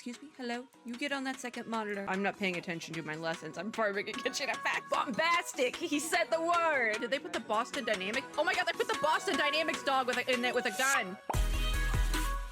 excuse me, hello? You get on that second monitor. I'm not paying attention to my lessons. I'm farming a Genshin Impact. Bombastic! He said the word! Did they put the Boston Dynamics? Oh my god, they put the Boston Dynamics dog in it with a gun!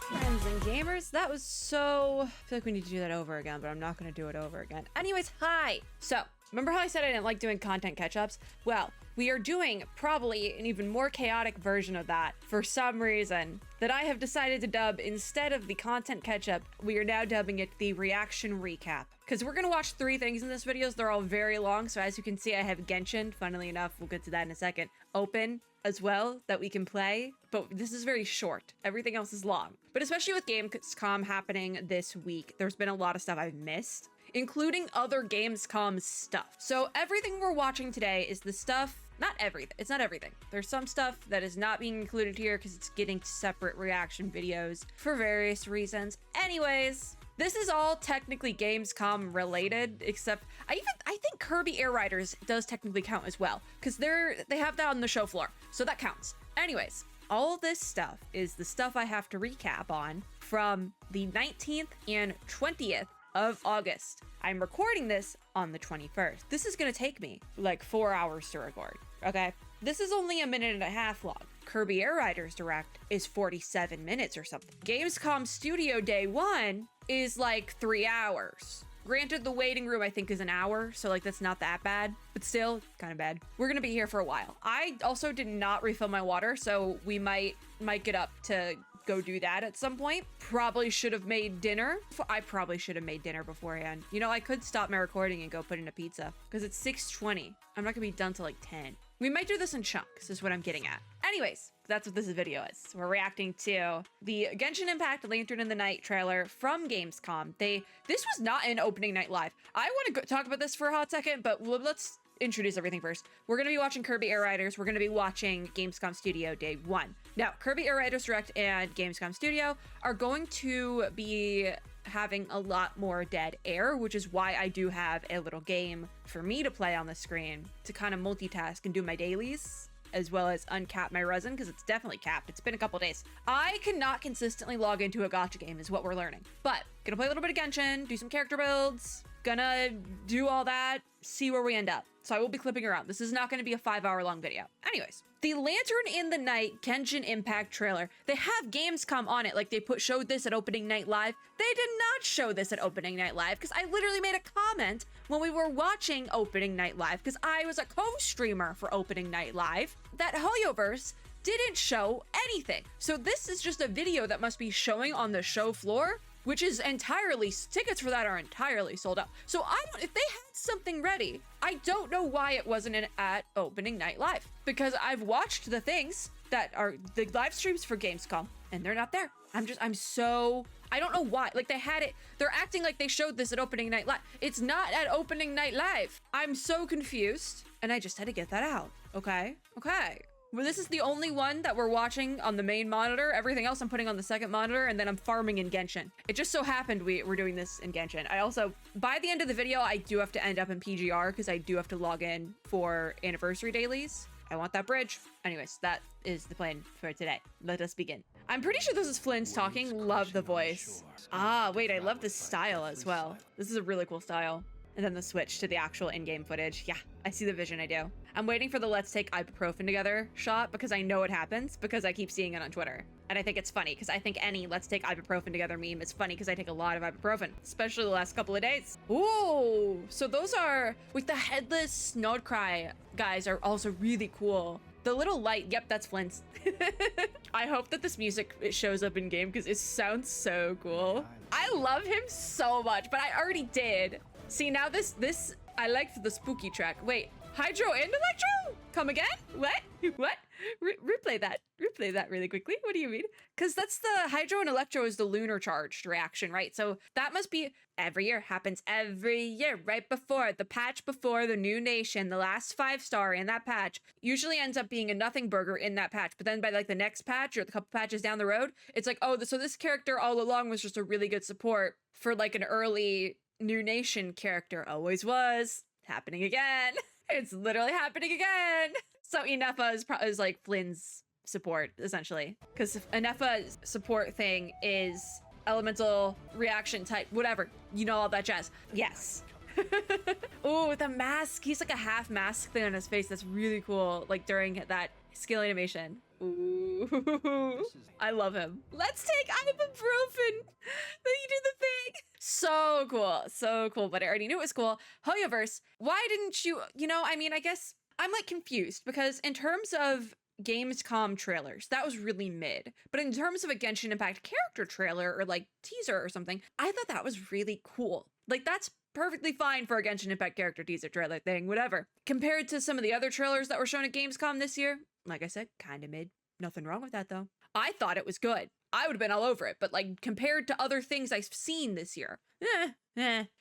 Friends and gamers, that was so... I feel like we need to do that over again, but I'm not gonna do it over again. Anyways, hi! So, remember how I said I didn't like doing content catch-ups? Well, we are doing probably an even more chaotic version of that for some reason that I have decided to dub instead of the content catch-up, we are now dubbing it the reaction recap. Because we're gonna watch 3 things in this video, they're all very long, so as you can see I have Genshin, funnily enough, we'll get to that in a second, open as well that we can play, but this is very short. Everything else is long. But especially with gamescom happening this week, there's been a lot of stuff I've missed, including other gamescom stuff. So everything we're watching today is the stuff, not everything, it's not everything. There's some stuff that is not being included here because it's getting separate reaction videos for various reasons. Anyways, this is all technically Gamescom related, except I think Kirby Air Riders does technically count as well, because they have that on the show floor, so that counts. Anyways, all this stuff is the stuff I have to recap on from the 19th and 20th of August. I'm recording this on the 21st. This is gonna take me like 4 hours to record, okay? This is only 1.5 minutes long. Kirby Air Riders Direct is 47 minutes or something. Gamescom Studio Day 1 is like 3 hours. Granted, the waiting room I think is an hour, so like that's not that bad, but still kind of bad. We're gonna be here for a while. I also did not refill my water, so we might get up to go do that at some point. Probably should have made dinner. I probably should have made dinner beforehand. You know, I could stop my recording and go put in a pizza because it's 6:20. I'm not gonna be done till like 10. We might do this in chunks, is what I'm getting at. Anyways, that's what this video is. We're reacting to the Genshin Impact Lantern in the Night trailer from Gamescom. This was not an opening night live. I want to talk about this for a hot second, but let's introduce everything first. We're going to be watching Kirby Air Riders. We're going to be watching Gamescom Studio Day 1. Now, Kirby Air Riders Direct and Gamescom Studio are going to be having a lot more dead air, which is why I do have a little game for me to play on the screen to kind of multitask and do my dailies, as well as uncap my resin, because it's definitely capped. It's been a couple days. I cannot consistently log into a gacha game is what we're learning. But gonna play a little bit of Genshin, do some character builds, gonna do all that, see where we end up. So I will be clipping around. This is not gonna be a 5-hour long video. Anyways, the Lantern in the Night Genshin Impact trailer, they have Gamescom on it, like they showed this at Opening Night Live. They did not show this at Opening Night Live, because I literally made a comment when we were watching Opening Night Live, because I was a co-streamer for Opening Night Live, that HoYoVerse didn't show anything. So this is just a video that must be showing on the show floor, which is entirely, tickets for that are entirely sold out. So if they had something ready, I don't know why it wasn't at Opening Night Live, because I've watched the things that are the live streams for Gamescom and they're not there. I don't know why. Like they had it, they're acting like they showed this at Opening Night Live. It's not at Opening Night Live. I'm so confused and I just had to get that out. Okay. Well, this is the only one that we're watching on the main monitor. Everything else I'm putting on the second monitor, and then I'm farming in Genshin. It just so happened we're doing this in Genshin. I also, by the end of the video, I do have to end up in PGR because I do have to log in for anniversary dailies. I want that bridge. Anyways, that is the plan for today. Let us begin. I'm pretty sure this is Flynn's talking. Love the voice. Ah, wait, I love this style as well. This is a really cool style. And then the switch to the actual in-game footage. Yeah, I see the vision, I do. I'm waiting for the let's take ibuprofen together shot because I know it happens because I keep seeing it on Twitter. And I think it's funny because I think any let's take ibuprofen together meme is funny because I take a lot of ibuprofen, especially the last couple of days. Ooh, so those are, with the headless Snodcry guys are also really cool. The little light, yep, that's Flynn's. I hope that this music shows up in game because it sounds so cool. I love him so much, but I already did. See, now this, I liked the spooky track. Wait, Hydro and Electro? Come again? What? What? Replay that really quickly. What do you mean? Because that's the Hydro and Electro is the lunar charged reaction, right? So that must be every year, happens every year, right before the patch before the new nation, the last 5-star in that patch usually ends up being a nothing burger in that patch. But then by like the next patch or the couple patches down the road, it's like, oh, so this character all along was just a really good support for like an early new nation character. Always was. Happening again. It's literally happening again. So Inefa is like Flynn's support, essentially. Because Inefa's support thing is elemental reaction type, whatever. You know, all that jazz. Yes. Oh, with the mask. He's like a half mask thing on his face. That's really cool. Like during that skill animation. Ooh, I love him. Let's take ibuprofen. Then you do the thing. So cool. So cool. But I already knew it was cool. HoYoVerse, why didn't you, I mean, I guess I'm like confused because in terms of gamescom trailers, that was really mid. But in terms of a Genshin Impact character trailer or like teaser or something, I thought that was really cool. Like that's perfectly fine for a Genshin Impact character teaser trailer thing, whatever. Compared to some of the other trailers that were shown at Gamescom this year, like I said, kind of mid. Nothing wrong with that though. I thought it was good. I would have been all over it, but like compared to other things I've seen this year,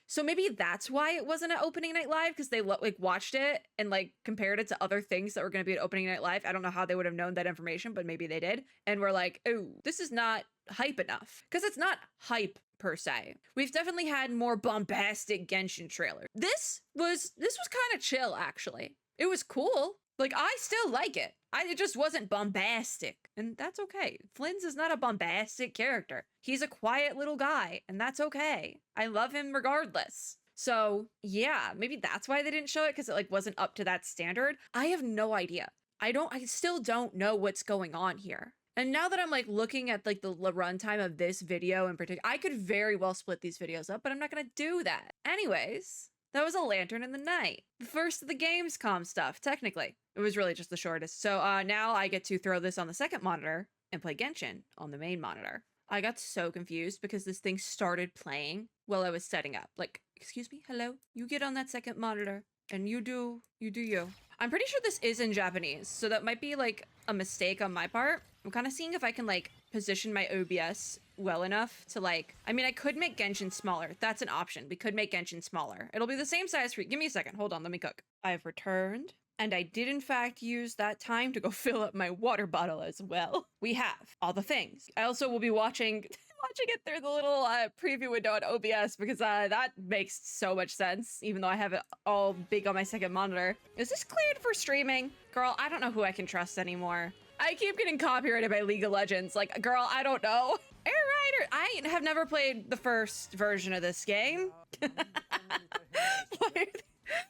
So maybe that's why it wasn't at opening night live, because they like watched it and like compared it to other things that were going to be at opening night live. I don't know how they would have known that information, but maybe they did. And we're like, oh, this is not hype enough, because it's not hype per se. We've definitely had more bombastic Genshin trailers. This was kind of chill, actually. It was cool. Like, I still like it. It just wasn't bombastic, and that's okay. Flynn's is not a bombastic character. He's a quiet little guy, and that's okay. I love him regardless. So yeah, maybe that's why they didn't show it, because it like wasn't up to that standard. I have no idea. I still don't know what's going on here. And now that I'm like looking at like the runtime of this video in particular, I could very well split these videos up, but I'm not gonna do that. Anyways, that was a lantern in the night. The first of the Gamescom stuff, technically. It was really just the shortest. So now I get to throw this on the second monitor and play Genshin on the main monitor. I got so confused because this thing started playing while I was setting up. Like, excuse me, hello? You get on that second monitor and you do you. I'm pretty sure this is in Japanese, so that might be like a mistake on my part. I'm kind of seeing if I can like position my OBS well enough to like, I mean, I could make Genshin smaller. That's an option. We could make Genshin smaller. It'll be the same size for you. Give me a second. Hold on. Let me cook. I've returned. And I did, in fact, use that time to go fill up my water bottle as well. We have all the things. I also will be watching it through the little preview window on OBS because that makes so much sense, even though I have it all big on my second monitor. Is this cleared for streaming? Girl, I don't know who I can trust anymore. I keep getting copyrighted by League of Legends. Like, girl, I don't know. Air Rider, I have never played the first version of this game.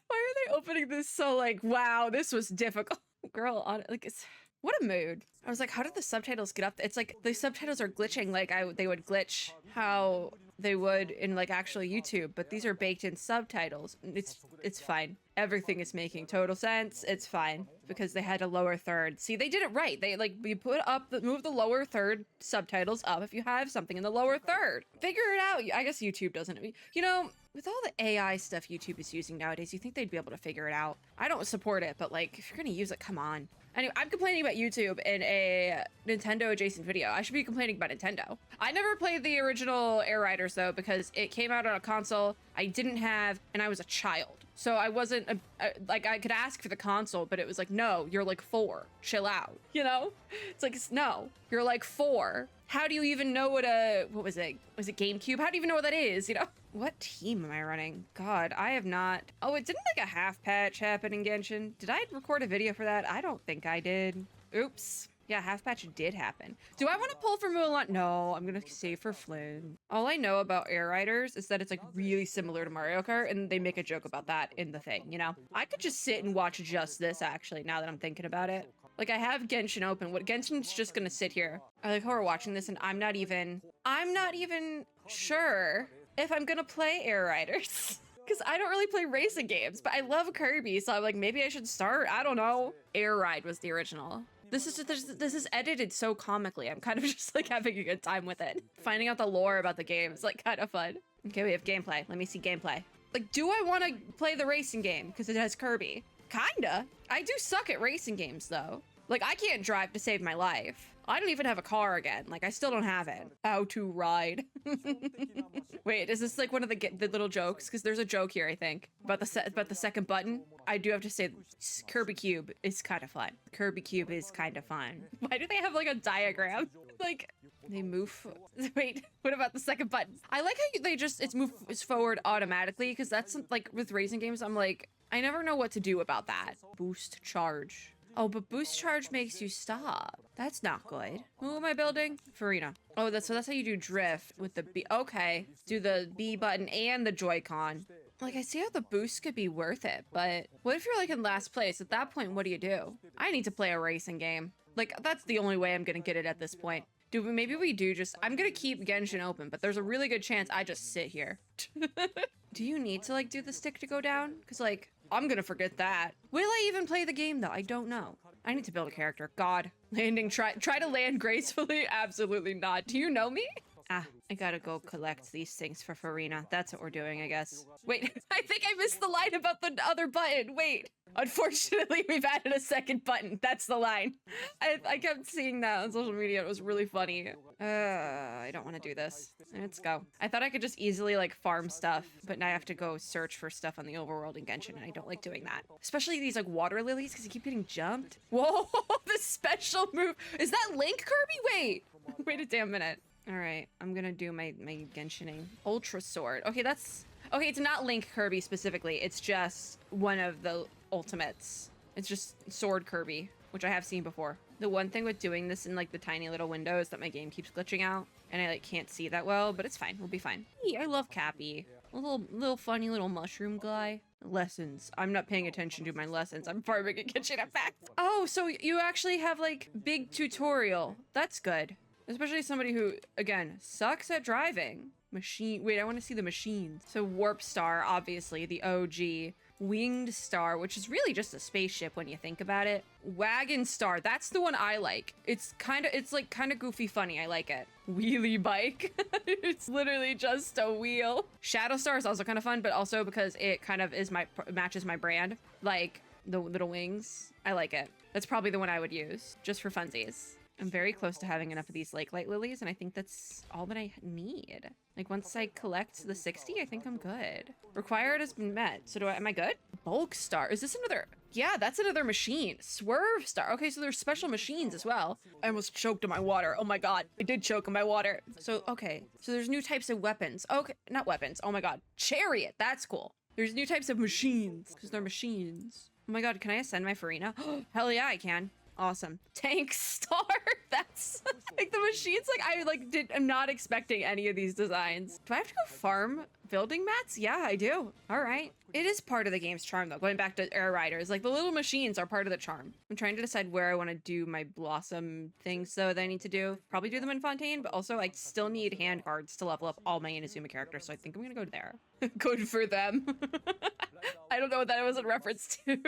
Why are they opening this so like, wow, this was difficult? Girl, what a mood. I was like, how did the subtitles get up? It's like the subtitles are glitching like they would glitch how they would in like actual YouTube, but these are baked in subtitles. It's fine. Everything is making total sense. It's fine because they had a lower third. See, they did it right. They like you move the lower third subtitles up if you have something in the lower third. Figure it out. I guess YouTube doesn't. With all the AI stuff YouTube is using nowadays, you think they'd be able to figure it out. I don't support it, but like if you're gonna use it, come on. Anyway, I'm complaining about YouTube in a Nintendo adjacent video. I should be complaining about Nintendo. I never played the original Air Riders though, because it came out on a console I didn't have and I was a child. So I wasn't, like I could ask for the console, but it was like, no, you're like 4, chill out, It's like, no, you're like 4. How do you even know what was it GameCube? How do you even know what that is, What team am I running? God, I have not. Oh, it didn't like a half patch happen in Genshin. Did I record a video for that? I don't think I did. Oops. Yeah, half patch did happen. Do I want to pull for Mulan? No, I'm gonna save for Flynn. All I know about Air Riders is that it's like really similar to Mario Kart, and they make a joke about that in the thing, I could just sit and watch just this actually, now that I'm thinking about it. Like I have Genshin open. Genshin's just gonna sit here. I like how we're watching this and I'm not even sure if I'm gonna play Air Riders. Because I don't really play racing games, but I love Kirby, so I'm like, maybe I should start. I don't know. Air Ride was the original. This is edited so comically. I'm kind of just like having a good time with it. Finding out the lore about the game is like kind of fun. Okay, we have gameplay. Let me see gameplay. Like, do I want to play the racing game because it has Kirby? Kinda. I do suck at racing games though. Like, I can't drive to save my life. I don't even have a car again. Like, I still don't have it. How to ride. Wait, is this like one of the little jokes? Because there's a joke here, I think, about the second button. I do have to say, Kirby Cube is kind of fun. Kirby Cube is kind of fun. Why do they have like a diagram? Like, they move. Wait, what about the second button? I like how it's forward automatically, because that's like with racing games, I'm like, I never know what to do about that. Boost charge. Oh, but boost charge makes you stop. That's not good. Who am I building? Farina. Oh, so that's how you do drift with the B. Okay. Do the B button and the Joy-Con. Like, I see how the boost could be worth it, but what if you're like in last place? At that point, what do you do? I need to play a racing game. Like, that's the only way I'm gonna get it at this point. Maybe we do just, I'm gonna keep Genshin open, but there's a really good chance I just sit here. Do you need to like do the stick to go down? Cause like, I'm gonna forget that. Will I even play the game though? I don't know. I need to build a character. God. Landing, try to land gracefully? Absolutely not. Do you know me? Ah, I gotta go collect these things for Farina. That's what we're doing, I guess. Wait, I think I missed the line about the other button. Wait. Unfortunately, we've added a second button. That's the line. I kept seeing that on social media. It was really funny. I don't want to do this. Let's go. I thought I could just easily like farm stuff, but now I have to go search for stuff on the overworld in Genshin, and I don't like doing that. Especially these like water lilies, because you keep getting jumped. Whoa, the special move. Is that Link, Kirby? Wait a damn minute. All right, I'm gonna do my Genshining. Ultra Sword. Okay, okay, it's not Link Kirby specifically. It's just one of the ultimates. It's just Sword Kirby, which I have seen before. The one thing with doing this in like the tiny little window is that my game keeps glitching out and I like can't see that well, but it's fine. We'll be fine. Hey, I love Cappy. A little funny little mushroom guy. Lessons. I'm not paying attention to my lessons. I'm farming at Genshin Impact. Oh, so you actually have like big tutorial. That's good. Especially somebody who, again, sucks at driving. Wait, I want to see the machines. So Warp Star, obviously, the OG. Winged Star, which is really just a spaceship when you think about it. Wagon Star, that's the one I like. It's like kind of goofy funny. I like it. Wheelie Bike. It's literally just a wheel. Shadow Star is also kind of fun, but also because it kind of matches my brand. Like the little wings. I like it. That's probably the one I would use just for funsies. I'm very close to having enough of these Lake Light Lilies, and I think that's all that I need. Like, once I collect the 60, I think I'm good. Required has been met. So am I good? Bulk Star. Is this another? Yeah, that's another machine. Swerve Star. Okay, so there's special machines as well. I almost choked on my water. Oh my god. I did choke on my water. So, okay. So there's new types of weapons. Okay, not weapons. Oh my god. Chariot. That's cool. There's new types of machines, because they're machines. Oh my god, can I ascend my Farina? Hell yeah, I can. Awesome. Tank Star. That's like the machines. Like I'm not expecting any of these designs. Do I have to go farm building mats? Yeah, I do. All right. It is part of the game's charm though. Going back to Air Riders, like the little machines are part of the charm. I'm trying to decide where I want to do my blossom things though that I need to do. Probably do them in Fontaine, but also I still need hand cards to level up all my Inazuma characters. So I think I'm going to go there. Good for them. I don't know what that was in reference to.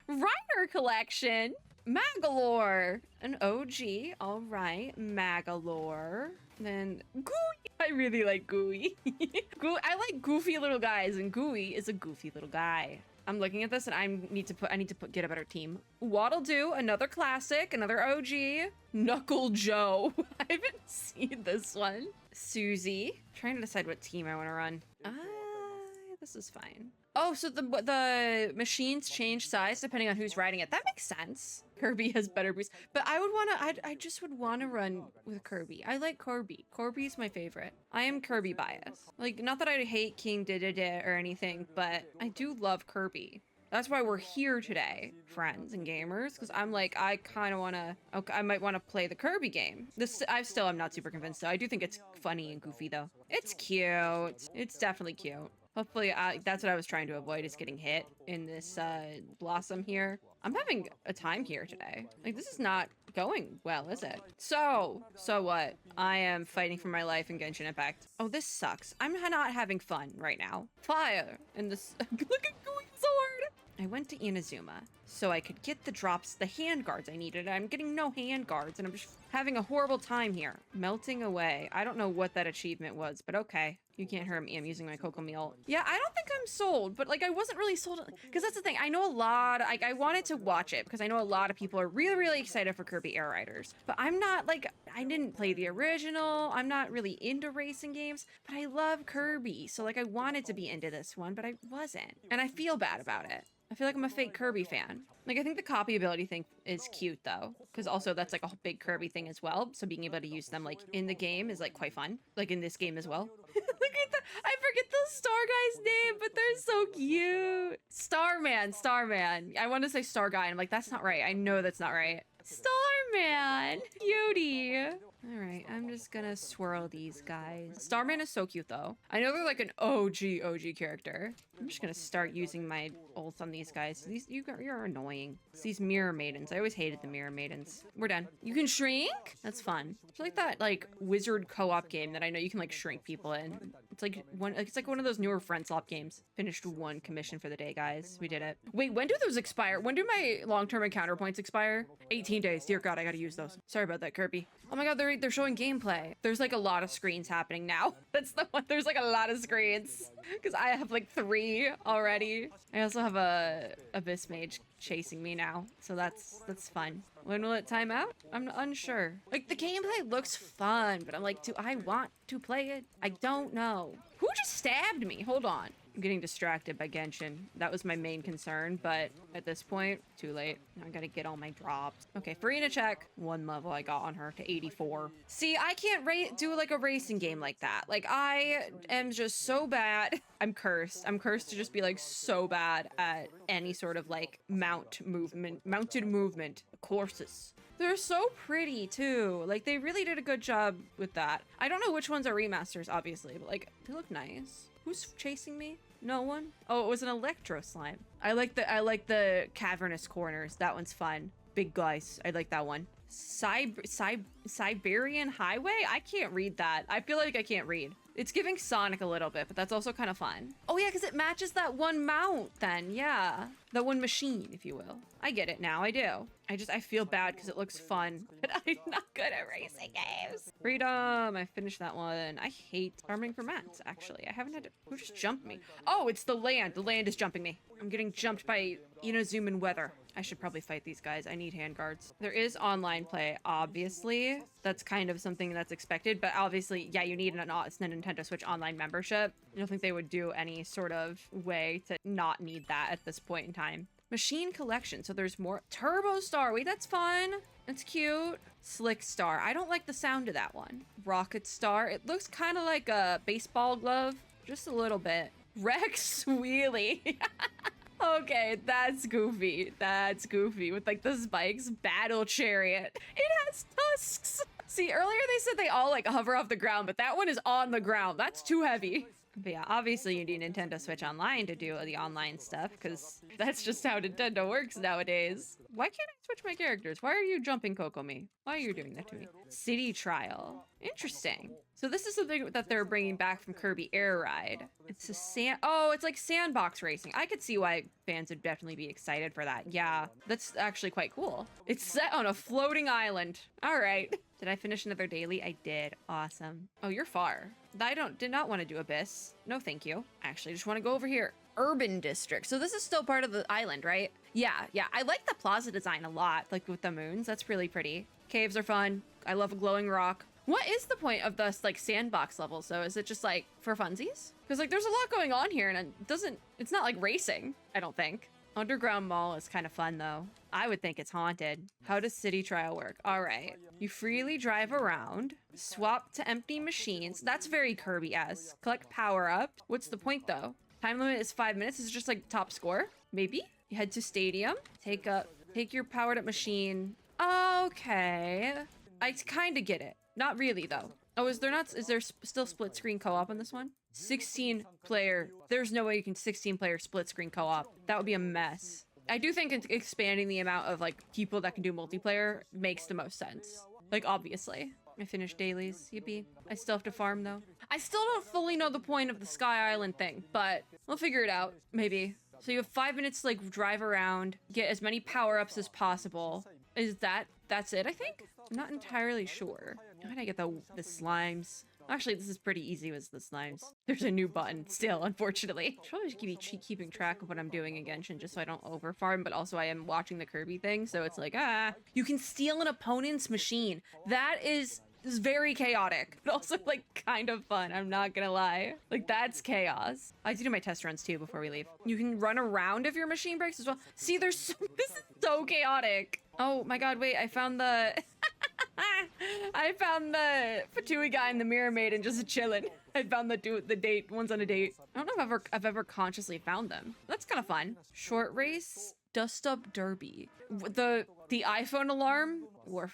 Rider collection. Magalore, an OG. All right, Magalore. Then Gooey. I really like Gooey. I like goofy little guys, and Gooey is a goofy little guy. I'm looking at this, and I need to get a better team. Waddle Doo, another classic, another OG. Knuckle Joe. I haven't seen this one. Susie. Trying to decide what team I want to run. This is fine. Oh, so the machines change size depending on who's riding it. That makes sense. Kirby has better boost, but I just would want to run with Kirby. I like Kirby. Kirby's my favorite. I am Kirby biased. Like, not that I hate King Dedede or anything, but I do love Kirby. That's why we're here today, friends and gamers, because I'm like, I kind of want to, okay, I might want to play the Kirby game. I'm not super convinced though. I do think it's funny and goofy though. It's cute. It's definitely cute. Hopefully, that's what I was trying to avoid, is getting hit in this blossom here. I'm having a time here today. Like, this is not going well, is it? So what? I am fighting for my life in Genshin Impact. Oh, this sucks. I'm not having fun right now. Fire! And this, look at going sword! I went to Inazuma so I could get the drops, the hand guards I needed. I'm getting no hand guards, and I'm just having a horrible time here. Melting away. I don't know what that achievement was, but okay. You can't hear me. I'm using my cocoa meal. Yeah, I don't think I'm sold, but like I wasn't really sold, because that's the thing. I know a lot. I wanted to watch it because I know a lot of people are really, really excited for Kirby Air Riders, but I'm not like, I didn't play the original. I'm not really into racing games, but I love Kirby. So like I wanted to be into this one, but I wasn't. And I feel bad about it. I feel like I'm a fake Kirby fan. Like, I think the copy ability thing is cute, though. Because also, that's, like, a big Kirby thing as well. So being able to use them, like, in the game is, like, quite fun. Like, in this game as well. Look at that. I forget the star guy's name, but they're so cute. Starman. I want to say star guy, and I'm like, that's not right. I know that's not right. Starman, cutie. All right, I'm just gonna swirl these guys. Starman is so cute though. I know they're like an OG character. I'm just gonna start using my ults on these guys. You're annoying. It's these mirror maidens. I always hated the mirror maidens. We're done. You can shrink? That's fun. It's like that like wizard co-op game that I know you can like shrink people in. It's like one of those newer friend swap games. Finished one commission for the day, guys. We did it. Wait, when do those expire? When do my long-term encounter points expire? 18 days. Dear God, I gotta use those. Sorry about that, Kirby. Oh my God, they're showing gameplay. There's like a lot of screens happening now. That's the one. There's like a lot of screens because I have like 3 already. I also have a Abyss Mage chasing me now, so that's fun. When will it time out? I'm unsure. Like the gameplay looks fun, but I'm like, do I want to play it? I don't know. Who just stabbed me? Hold on. I'm getting distracted by Genshin. That was my main concern, but at this point, too late. Now I gotta get all my drops. Okay, Farina check. 1 level I got on her to 84. See, I can't do like a racing game like that. Like I am just so bad. I'm cursed. I'm cursed to just be like so bad at any sort of like mounted movement courses. They're so pretty too. Like they really did a good job with that. I don't know which ones are remasters, obviously, but like they look nice. Who's chasing me? No one? Oh, it was an electro slime. I like the cavernous corners. That one's fun. Big guys. I like that one. Siberian Highway? I can't read that. I feel like I can't read. It's giving Sonic a little bit, but that's also kind of fun. Oh yeah, because it matches that one mount then. Yeah. That one machine, if you will. I get it now. I do. I feel bad because it looks fun, but I'm not good at racing games. Freedom. I finished that one. I hate farming for mats, actually. I haven't had to... Who just jumped me? Oh, it's the land. The land is jumping me. I'm getting jumped by Inazuma and Weather. I should probably fight these guys. I need hand guards. There is online play, obviously. That's kind of something that's expected, but obviously, yeah, you need a Nintendo Switch online membership. I don't think they would do any sort of way to not need that at this point in time. Machine collection. So there's more. Turbo Star. Wait, that's fun. That's cute. Slick Star. I don't like the sound of that one. Rocket Star. It looks kind of like a baseball glove. Just a little bit. Rex Wheelie. Okay, that's goofy. That's goofy with like the spikes. Battle Chariot. It has tusks. See, earlier they said they all like hover off the ground, but that one is on the ground. That's too heavy. But yeah, obviously you need Nintendo Switch Online to do the online stuff because that's just how Nintendo works nowadays. Why can't I switch my characters? Why are you jumping Kokomi? Why are you doing that to me? City Trial. Interesting. So this is something that they're bringing back from Kirby Air Ride. It's it's like sandbox racing. I could see why fans would definitely be excited for that. Yeah, that's actually quite cool. It's set on a floating island. All right. Did I finish another daily? I did. Awesome. Oh, you're far. I did not want to do Abyss. No, thank you. Actually, just want to go over here. Urban District. So this is still part of the island, right? Yeah. I like the plaza design a lot, like with the moons. That's really pretty. Caves are fun. I love a glowing rock. What is the point of this like sandbox level? So is it just like for funsies? Because like there's a lot going on here and it's not like racing, I don't think. Underground Mall is kind of fun though. I would think it's haunted. How does City Trial work? All right. You freely drive around, swap to empty machines. That's very Kirby-esque. Collect power-up. What's the point though? Time limit is 5 minutes. Is it just like top score? Maybe? You head to Stadium. Take your powered up machine. Okay. I kind of get it. Not really though. Oh, is there still split screen co-op on this one? 16 player. There's no way you can 16 player split screen co-op. That would be a mess. I do think expanding the amount of like people that can do multiplayer makes the most sense. Like obviously. I finished dailies. Yippee. I still have to farm though. I still don't fully know the point of the Sky Island thing, but we'll figure it out. Maybe. So you have 5 minutes to like drive around, get as many power-ups as possible. That's it, I think? I'm not entirely sure. How did I get the slimes? Actually, this is pretty easy with the slimes. There's a new button still, unfortunately. I probably should be keeping track of what I'm doing in Genshin just so I don't overfarm, but also I am watching the Kirby thing, so it's like, you can steal an opponent's machine. That is very chaotic, but also like kind of fun. I'm not gonna lie. Like that's chaos. I like to do my test runs too before we leave. You can run around if your machine breaks as well. See, this is so chaotic. Oh my God, wait, I found the, I found the Fatui guy and the Mirror Maiden just chilling. I found the date ones on a date. I don't know if I've ever consciously found them. That's kind of fun. Short race, dust up derby. The iPhone alarm, war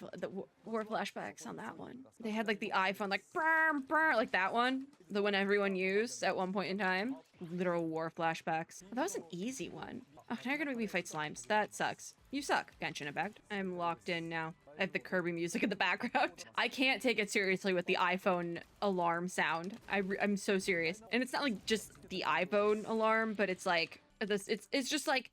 flashbacks on that one. They had like the iPhone like brr, brr, like that one, the one everyone used at one point in time. Literal war flashbacks. That was an easy one. Oh, now you're gonna make me fight slimes. That sucks. You suck, Genshin Impact. I'm locked in now. I have the Kirby music in the background. I can't take it seriously with the iPhone alarm sound. I'm so serious. And it's not like just the iPhone alarm, but it's like this. It's just like,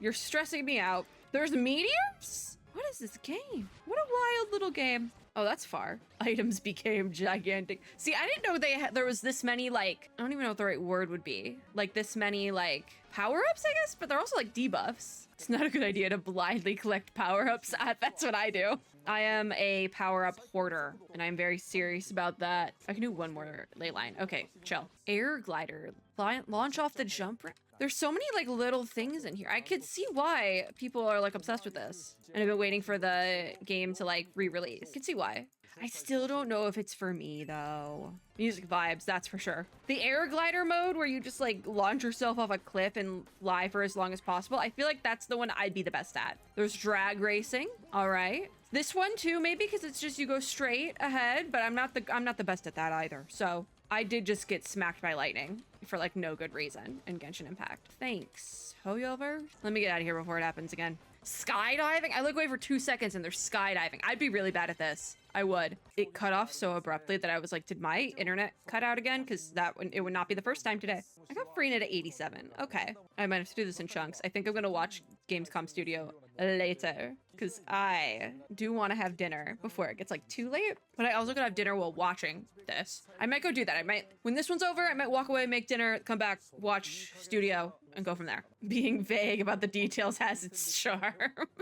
you're stressing me out. There's meteors? What is this game? What a wild little game. Oh, that's far. Items became gigantic. See, I didn't know there was this many, like, I don't even know what the right word would be. Like this many, like, power-ups, I guess, but they're also like debuffs. It's not a good idea to blindly collect power-ups. That's what I do. I am a power-up hoarder, and I'm very serious about that. I can do one more ley line. Okay, chill. Air glider. Launch off the jump ramp. There's so many like little things in here. I could see why people are like obsessed with this. And I've been waiting for the game to like re-release. I could see why. I still don't know if it's for me though. Music vibes, that's for sure. The air glider mode where you just like launch yourself off a cliff and fly for as long as possible. I feel like that's the one I'd be the best at. There's drag racing. All right. This one too, maybe because it's just you go straight ahead, but I'm not the best at that either. So I did just get smacked by lightning for like no good reason in Genshin Impact. Thanks, HoYoCreators. Let me get out of here before it happens again. Skydiving? I look away for 2 seconds and they're skydiving. I'd be really bad at this. I would. It cut off so abruptly that I was like, did my internet cut out again? Because it would not be the first time today. I got Freenet at 87. Okay. I might have to do this in chunks. I think I'm going to watch Gamescom Studio later because I do want to have dinner before it gets like too late. But I also could have dinner while watching this. I might go do that. When this one's over, I might walk away, make dinner, come back, watch Studio, and go from there. Being vague about the details has its charm.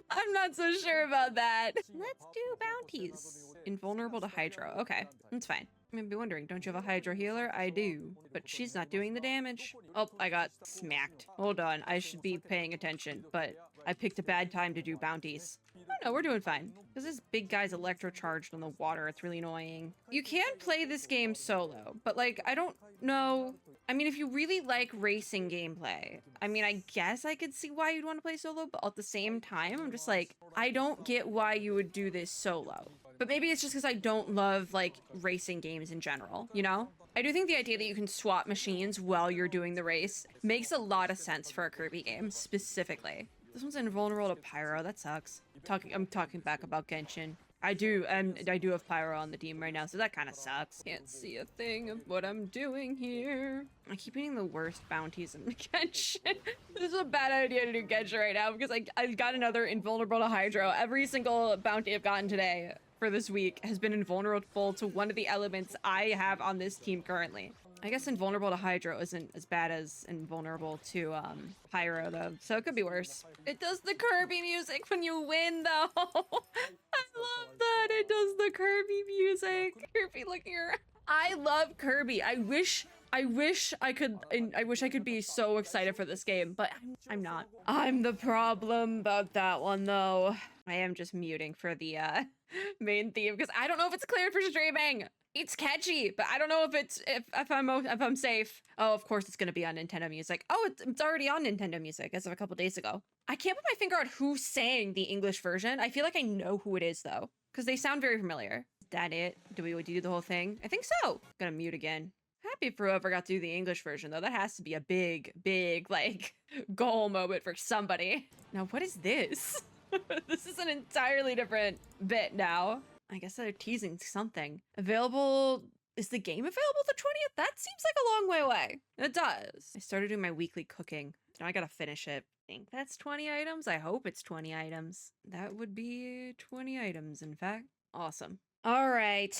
I'm not so sure about that. Let's do bounties. Invulnerable to Hydro. Okay, that's fine. I might be wondering, don't you have a Hydro healer? I do, but she's not doing the damage. Oh, I got smacked. Hold on, I should be paying attention, but I picked a bad time to do bounties. Oh no, we're doing fine. Because this big guy's electrocharged on the water. It's really annoying. You can play this game solo, but like, I don't know. I mean, if you really like racing gameplay, I mean, I guess I could see why you'd want to play solo, but at the same time, I'm just like, I don't get why you would do this solo. But maybe it's just because I don't love like racing games in general, you know? I do think the idea that you can swap machines while you're doing the race makes a lot of sense for a Kirby game, specifically. This one's invulnerable to Pyro. That sucks. I'm talking back about Genshin. I do have Pyro on the team right now, so that kind of sucks. Can't see a thing of what I'm doing here. I keep getting the worst bounties in Genshin. This is a bad idea to do Genshin right now because I got another invulnerable to Hydro. Every single bounty I've gotten today for this week has been invulnerable to one of the elements I have on this team currently. I guess invulnerable to Hydro isn't as bad as invulnerable to Pyro though, so it could be worse. It does the Kirby music when you win though. I love that. It does the Kirby music. Kirby looking around. I love Kirby. I wish I could be so excited for this game, but I'm not. I'm the problem about that one though. I am just muting for the main theme because I don't know if it's cleared for streaming. It's catchy, but I don't know if I'm safe. Oh, of course it's gonna be on Nintendo Music. Oh, it's already on Nintendo Music as of a couple days ago. I can't put my finger on who sang the English version. I feel like I know who it is though, because they sound very familiar. Is that it? Do we do the whole thing? I think so. Gonna mute again. Happy for whoever got to do the English version though. That has to be a big like goal moment for somebody. Now what is this? This is an entirely different bit now. I guess they're teasing something. Available, is the game available the 20th? That seems like a long way away. It does. I started doing my weekly cooking. Now I gotta finish it. I think that's 20 items. I hope it's 20 items. That would be 20 items, in fact. Awesome. All right.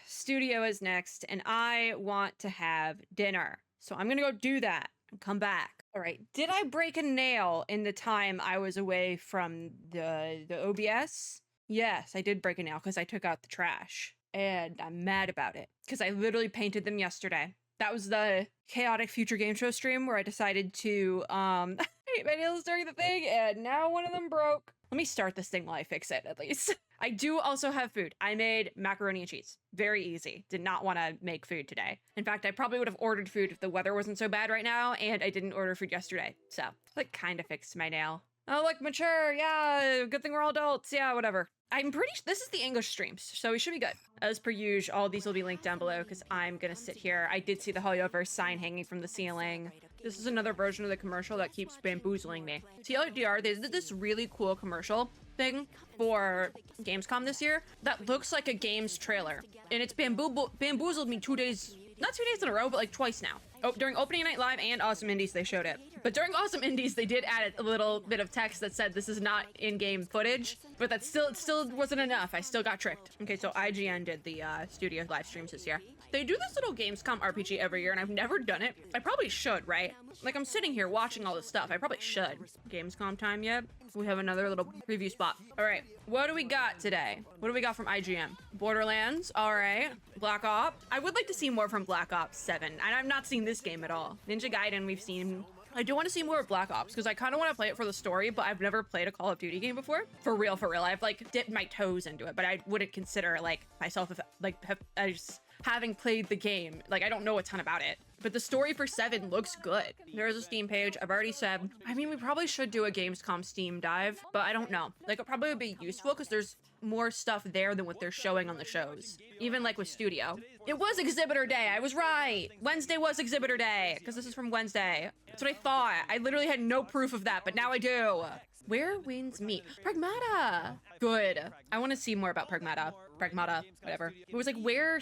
Studio is next, and I want to have dinner. So I'm gonna go do that and come back. All right. Did I break a nail in the time I was away from the OBS? Yes, I did break a nail because I took out the trash. And I'm mad about it because I literally painted them yesterday. That was the chaotic future game show stream where I decided to paint my nails during the thing, and now one of them broke. Let me start this thing while I fix it, at least. I do also have food. I made macaroni and cheese. Very easy. Did not want to make food today. In fact, I probably would have ordered food if the weather wasn't so bad right now, and I didn't order food yesterday. So, like, kind of fixed my nail. Oh, look, mature. Yeah, good thing we're all adults. Yeah, whatever. I'm pretty sure this is the English streams, so we should be good. As per usual, all these will be linked down below because I'm gonna sit here. I did see the HoYoVerse sign hanging from the ceiling. This is another version of the commercial that keeps bamboozling me. TLDR, they did this really cool commercial thing for Gamescom this year that looks like a games trailer. And it's bamboozled me 2 days, not 2 days in a row, but like twice now. Oh, during opening night live and Awesome Indies, they showed it. But during Awesome Indies, they did add a little bit of text that said this is not in-game footage, but that still wasn't enough. I still got tricked. Okay, so IGN did the studio live streams this year. They do this little Gamescom RPG every year, and I've never done it. I probably should, right? Like, I'm sitting here watching all this stuff. I probably should. Gamescom time yet? We have another little preview spot. All right, what do we got today? What do we got from IGN? Borderlands, all right. Black Ops. I would like to see more from Black Ops 7, and I've not seen this game at all. Ninja Gaiden, we've seen. I do want to see more of Black Ops because I kind of want to play it for the story, but I've never played a Call of Duty game before. For real. I've like dipped my toes into it, but I wouldn't consider like myself if like I just having played the game. Like I don't know a ton about it, but the story for 7 looks good. There's a Steam page. I've already said, I mean, we probably should do a Gamescom Steam dive, but I don't know. Like it probably would be useful because there's more stuff there than what they're showing on the shows. Even like with Studio. It was exhibitor day. I was right. Wednesday was exhibitor day because this is from Wednesday. That's what I thought. I literally had no proof of that, but now I do. Where winds meet? Pragmata. Good. I want to see more about Pragmata, whatever. It was like where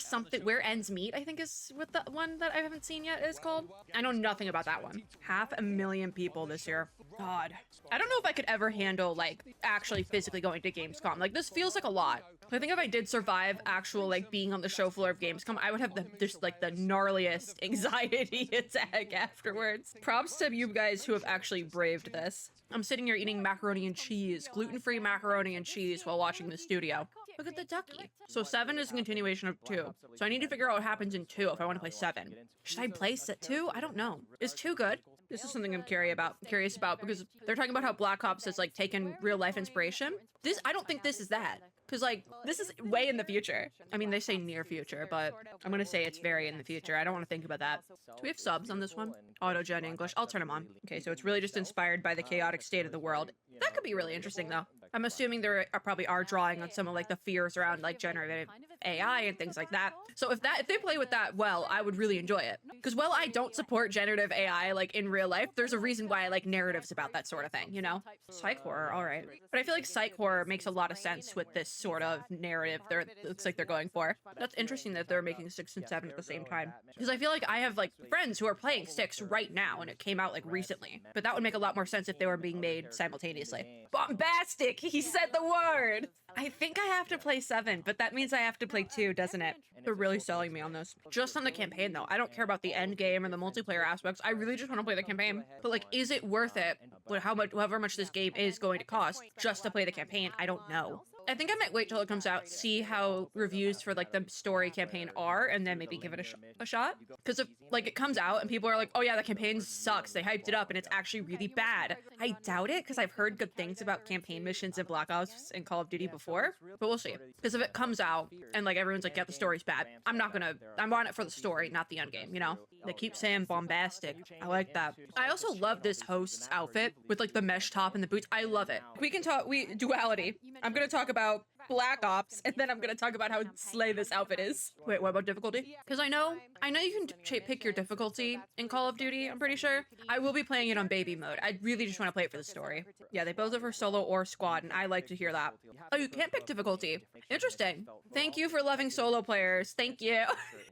ends meet, I think is what the one that I haven't seen yet is called. I know nothing about that one. 500,000 people this year. God. I don't know if I could ever handle like actually physically going to Gamescom. Like this feels like a lot. I think if I did survive actual like being on the show floor of Gamescom, I would have just like the gnarliest anxiety attack afterwards. Props to you guys who have actually braved this. I'm sitting here eating macaroni and cheese, gluten-free macaroni and cheese while watching the studio. Look at the ducky. So 7 is a continuation of 2. So I need to figure out what happens in 2 if I want to play 7. Should I play 2? I don't know. Is 2 good? This is something I'm curious about because they're talking about how Black Ops has like taken real life inspiration. I don't think this is that. Because, like, this is way in the future. I mean, they say near future, but I'm going to say it's very in the future. I don't want to think about that. Do we have subs on this one? Auto-gen English. I'll turn them on. Okay, so it's really just inspired by the chaotic state of the world. That could be really interesting, though. I'm assuming there probably are drawing on some of, like, the fears around, like, generative AI and things like that. So if they play with that well, I would really enjoy it. Because while I don't support generative AI, like, in real life, there's a reason why I like narratives about that sort of thing, you know? Psych horror, all right. But I feel like psych horror makes a lot of sense with this sort of narrative looks like they're going for. That's interesting that they're making 6 and 7 at the same time. Because I feel like I have, like, friends who are playing 6 right now, and it came out, like, recently. But that would make a lot more sense if they were being made simultaneously. Bombastic! He said the word! I think I have to play 7, but that means I have to play 2, doesn't it? They're really selling me on this. Just on the campaign, though. I don't care about the end game or the multiplayer aspects. I really just want to play the campaign. But, like, is it worth it? However much this game is going to cost just to play the campaign, I don't know. I think I might wait till it comes out, see how reviews for like the story campaign are, and then maybe give it a shot. Because if like it comes out and people are like, oh yeah, the campaign sucks, they hyped it up and it's actually really bad. I doubt it because I've heard good things about campaign missions in Black Ops and Call of Duty before, but we'll see. Because if it comes out and like everyone's like, yeah, the story's bad, I'm on it for the story, not the end game, you know? They keep saying bombastic. I like that. I also love this host's outfit with like the mesh top and the boots. I love it. Duality. I'm gonna talk about Black Ops, and then I'm gonna talk about how slay this outfit is. Wait, what about difficulty? Because I know you can pick your difficulty in Call of Duty, I'm pretty sure. I will be playing it on baby mode. I really just want to play it for the story. Yeah, they both are for solo or squad, and I like to hear that. Oh, you can't pick difficulty. Interesting. Thank you for loving solo players. Thank you.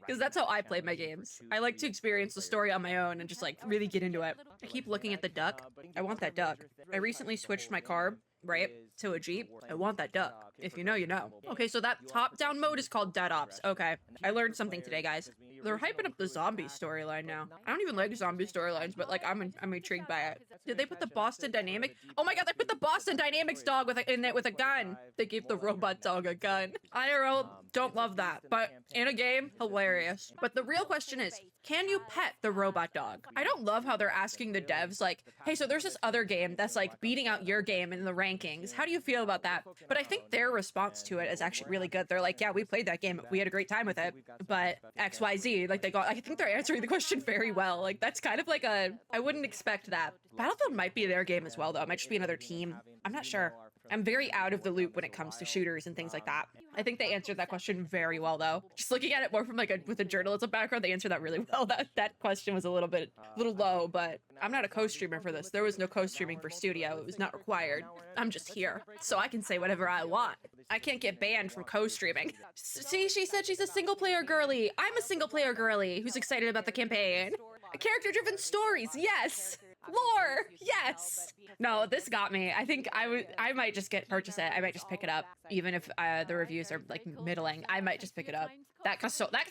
Because that's how I play my games. I like to experience the story on my own and just like really get into it. I keep looking at the duck. I want that duck. I recently switched my car, right, to a Jeep. I want that duck. If you know, you know. Okay, so that top-down mode is called Dead Ops. Okay, I learned something today, guys. They're hyping up the zombie storyline now. I don't even like zombie storylines, but like I'm intrigued by it. Did they put the Boston Dynamic? Oh my god, they put the Boston Dynamics dog in it with a gun. They gave the robot dog a gun. IRL, Don't love that, but in a game, hilarious. But the real question is, can you pet the robot dog? I don't love how they're asking the devs like, hey, so there's this other game that's like beating out your game in the rankings. How do you feel about that? But I think their response to it is actually really good. They're like, yeah, we played that game. We had a great time with it, but XYZ, like I think they're answering the question very well. Like that's kind of like I wouldn't expect that. Battlefield might be their game as well though. It might just be another team. I'm not sure. I'm very out of the loop when it comes to shooters and things like that. I think they answered that question very well though. Just looking at it more from like with a journalism background, they answered that really well. That question was a little low, but I'm not a co-streamer for this. There was no co-streaming for Studio. It was not required. I'm just here, so I can say whatever I want. I can't get banned from co-streaming. See, she said she's a single player girly. I'm a single player girly who's excited about the campaign. Character-driven stories, yes. Lore, yes. No, this got me. I think I might just purchase it. I might just pick it up, even if the reviews are like middling. I might just pick it up. That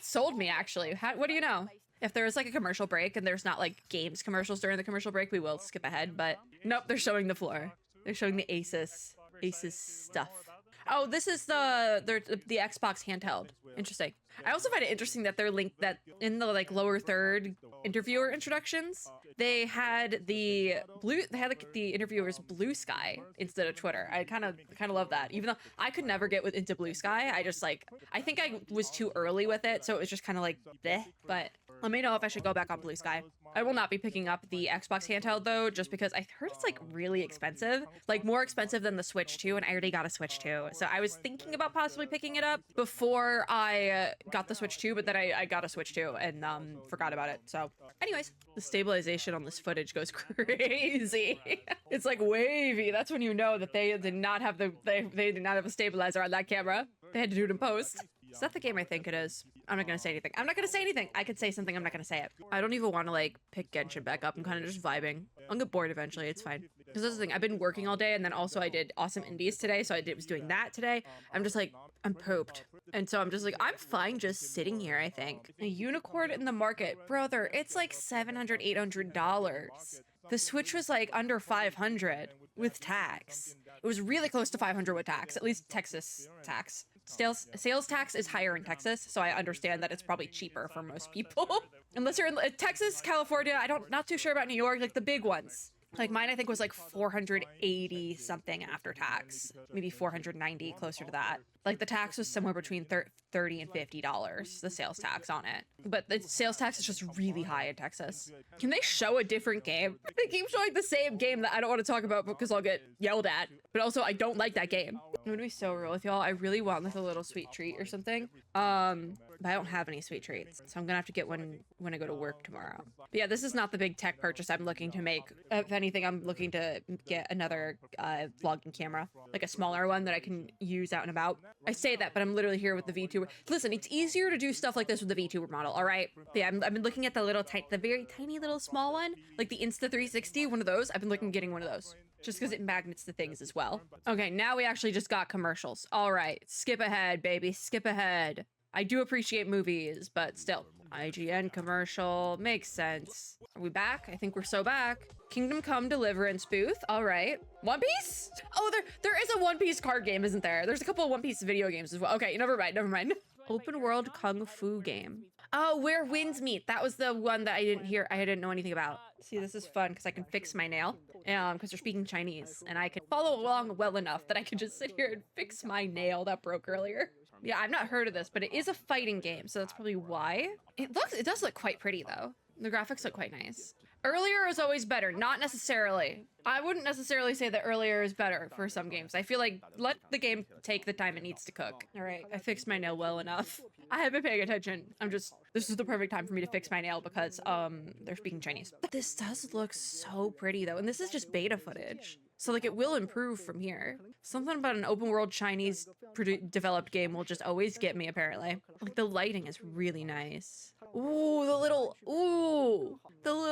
sold me actually. What do you know? If there's like a commercial break and there's not like games commercials during the commercial break, we will skip ahead. But nope, they're showing the floor. They're showing the Asus stuff. Oh, this is the Xbox handheld. Interesting. I also find it interesting that they're linked that in the like lower third interviewer introductions, they had the interviewers Blue Sky instead of Twitter. I kind of love that. Even though I could never get into Blue Sky, I think I was too early with it, so it was just kind of like bleh. But let me know if I should go back on Blue Sky. I will not be picking up the Xbox handheld though, just because I heard it's like really expensive, like more expensive than the Switch 2, and I already got a Switch 2. So I was thinking about possibly picking it up before I got the Switch 2, but then I got a Switch 2 and forgot about it. So anyways, the stabilization on this footage goes crazy. It's like wavy. That's when you know that they did not have they did not have a stabilizer on that camera. They had to do it in post. Is that the game I think it is? I'm not gonna say anything. I'm not gonna say anything. I could say something. I'm not gonna say it. I don't even want to like pick Genshin back up. I'm kind of just vibing. I'll get bored eventually. It's fine. Because that's the thing. I've been working all day, and then also I did Awesome Indies today, so was doing that today. I'm just like, I'm pooped. And so I'm just like, I'm fine just sitting here, I think. A unicorn in the market. Brother, it's like $700, $800. The Switch was like under 500 with tax. It was really close to 500 with tax, at least Texas tax. Sales tax is higher in Texas, so I understand that it's probably cheaper for most people. Unless you're in Texas, California, not too sure about New York, like the big ones. Like mine, I think was like 480 something after tax, maybe 490, closer to that. Like the tax was somewhere between $30 and $50, the sales tax on it. But the sales tax is just really high in Texas. Can they show a different game? They keep showing the same game that I don't want to talk about because I'll get yelled at. But also, I don't like that game. I'm gonna be so real with y'all. I really want like a little sweet treat or something. But I don't have any sweet treats, so I'm gonna have to get one when I go to work tomorrow. But yeah, this is not the big tech purchase I'm looking to make. If anything, I'm looking to get another vlogging camera, like a smaller one that I can use out and about. I say that, but I'm literally here with the VTuber. Listen, it's easier to do stuff like this with the VTuber model, all right? But yeah, I've been looking at the very tiny little small one, like the Insta360, one of those. I've been looking at getting one of those. Just because it magnets the things as well. Okay, now we actually just got commercials. All right, skip ahead, baby, skip ahead. I do appreciate movies, but still. IGN commercial, makes sense. Are we back? I think we're so back. Kingdom Come Deliverance booth, all right. One Piece? Oh, there is a One Piece card game, isn't there? There's a couple of One Piece video games as well. Okay, never mind. Open world kung fu game. Oh, Where Winds Meet. That was the one that I didn't know anything about. See, this is fun because I can fix my nail. Because they're speaking Chinese, and I can follow along well enough that I can just sit here and fix my nail that broke earlier. Yeah, I've not heard of this, but it is a fighting game, so that's probably why. It does look quite pretty though. The graphics look quite nice. Earlier is always better, not necessarily. I wouldn't necessarily say that earlier is better for some games. I feel like let the game take the time it needs to cook. All right, I fixed my nail well enough. I haven't been paying attention. This is the perfect time for me to fix my nail because they're speaking Chinese. But this does look so pretty though, and this is just beta footage. So like it will improve from here. Something about an open world Chinese developed game will just always get me apparently. Like the lighting is really nice. Ooh, the little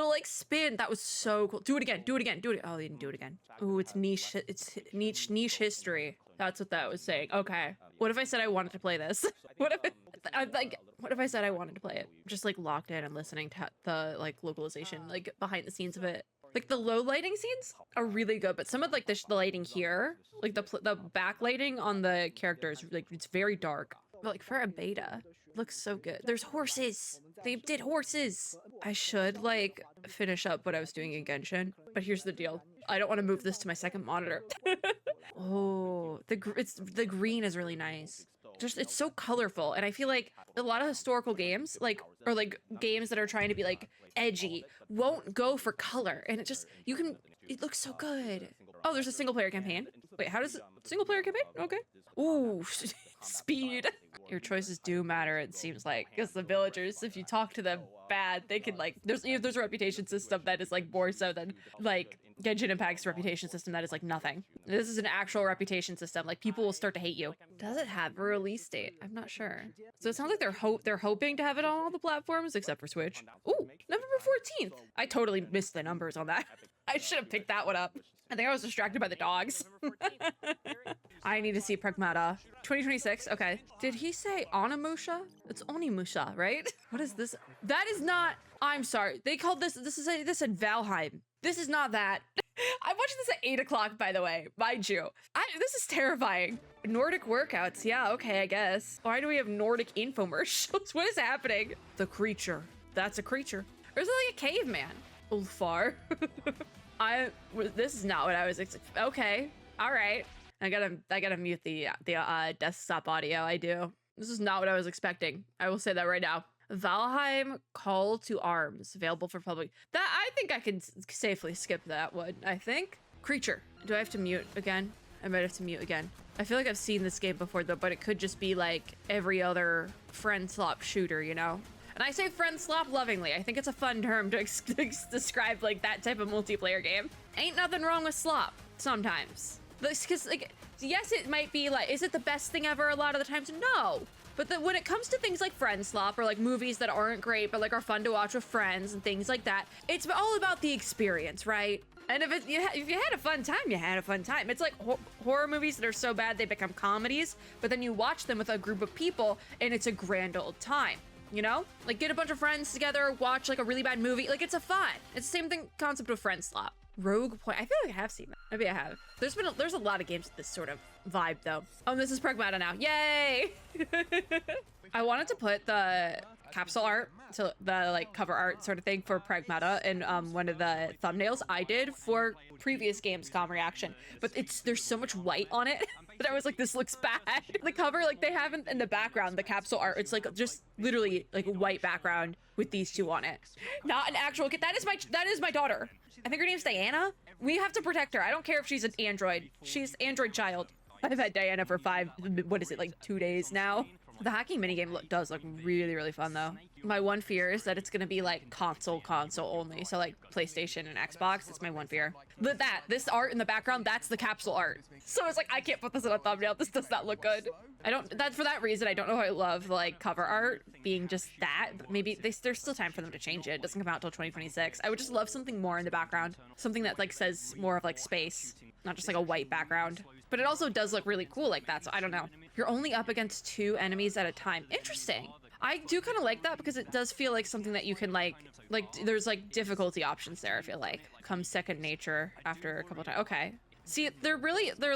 like spin. That was so cool. Do it again. Oh, they didn't do it again. Ooh, it's niche history. That's what that was saying. Okay. What if I said I wanted to play this? What if I said I wanted to play it? Just like locked in and listening to the like localization, like behind the scenes of it. Like the low lighting scenes are really good, but some of like the lighting here, like the backlighting on the characters, like it's very dark. But like for a beta, it looks so good. There's horses. They did horses. I should like finish up what I was doing in Genshin, but here's the deal. I don't want to move this to my second monitor. Oh, the green is really nice. Just it's so colorful, and I feel like a lot of historical games, like or like games that are trying to be like edgy, won't go for color, and it looks so good. Oh, there's a single player campaign. Wait, how does single player campaign? Okay. Ooh, speed. Your choices do matter, it seems like, because the villagers, if you talk to them bad, they can like there's a reputation system that is like more so than like Genshin Impact's reputation system that is like nothing. This is an actual reputation system. Like people will start to hate you. Does it have a release date? I'm not sure. So it sounds like they're hoping to have it on all the platforms except for Switch. Ooh, November 14th. I totally missed the numbers on that. I should have picked that one up. I think I was distracted by the dogs. I need to see Pragmata. 2026, okay. Did he say Onimusha? It's Onimusha, right? What is this? That is not, I'm sorry. They called this said Valheim. This is not that. I'm watching this at 8 o'clock, by the way, mind you. This is terrifying. Nordic workouts, yeah, okay, I guess. Why do we have Nordic infomercials? What is happening? The creature. That's a creature. Or is it like a caveman? Ulfar. This is not what I was expecting. Okay, all right. I gotta mute the desktop audio. I do. This is not what I was expecting. I will say that right now. Valheim Call to Arms, available for public. That I think I can safely skip that one. I think. Creature. Do I have to mute again? I might have to mute again. I feel like I've seen this game before though, but it could just be like every other friend slop shooter, you know? And I say friend slop lovingly. I think it's a fun term to describe like that type of multiplayer game. Ain't nothing wrong with slop sometimes. Because like, yes, it might be like, is it the best thing ever a lot of the times? No. But when it comes to things like friend slop or like movies that aren't great but like are fun to watch with friends and things like that, it's all about the experience, right? And if you had a fun time, you had a fun time. It's like horror movies that are so bad they become comedies, but then you watch them with a group of people and it's a grand old time. You know, like get a bunch of friends together, watch like a really bad movie. Like it's it's the same thing concept with friend slop. Rogue Point. I feel like I have seen that. Maybe I have. There's a lot of games with this sort of vibe though. Oh, this is Pragmata now. Yay! I wanted to put the capsule art, so the like cover art sort of thing for Pragmata in one of the thumbnails I did for previous Gamescom reaction, but there's so much white on it that I was like, this looks bad. The cover, like they have in the background, the capsule art, it's like just literally like a white background with these two on it. Not an actual kid. That is my daughter. I think her name's Diana. We have to protect her. I don't care if she's an android. She's android child. I've had Diana for 2 days now. The hacking minigame does look really, really fun though. My one fear is that it's gonna be like console only. So like PlayStation and Xbox, it's my one fear. But this art in the background, that's the capsule art. So it's like, I can't put this in a thumbnail. This does not look good. For that reason, I don't know how I love like cover art being just that, but maybe there's still time for them to change it. It doesn't come out till 2026. I would just love something more in the background. Something that like says more of like space, not just like a white background. But it also does look really cool like that, so I don't know. You're only up against 2 enemies at a time. Interesting. I do kind of like that because it does feel like something that you can like there's like difficulty options there, I feel like. Comes second nature after a couple times. Okay. See, they're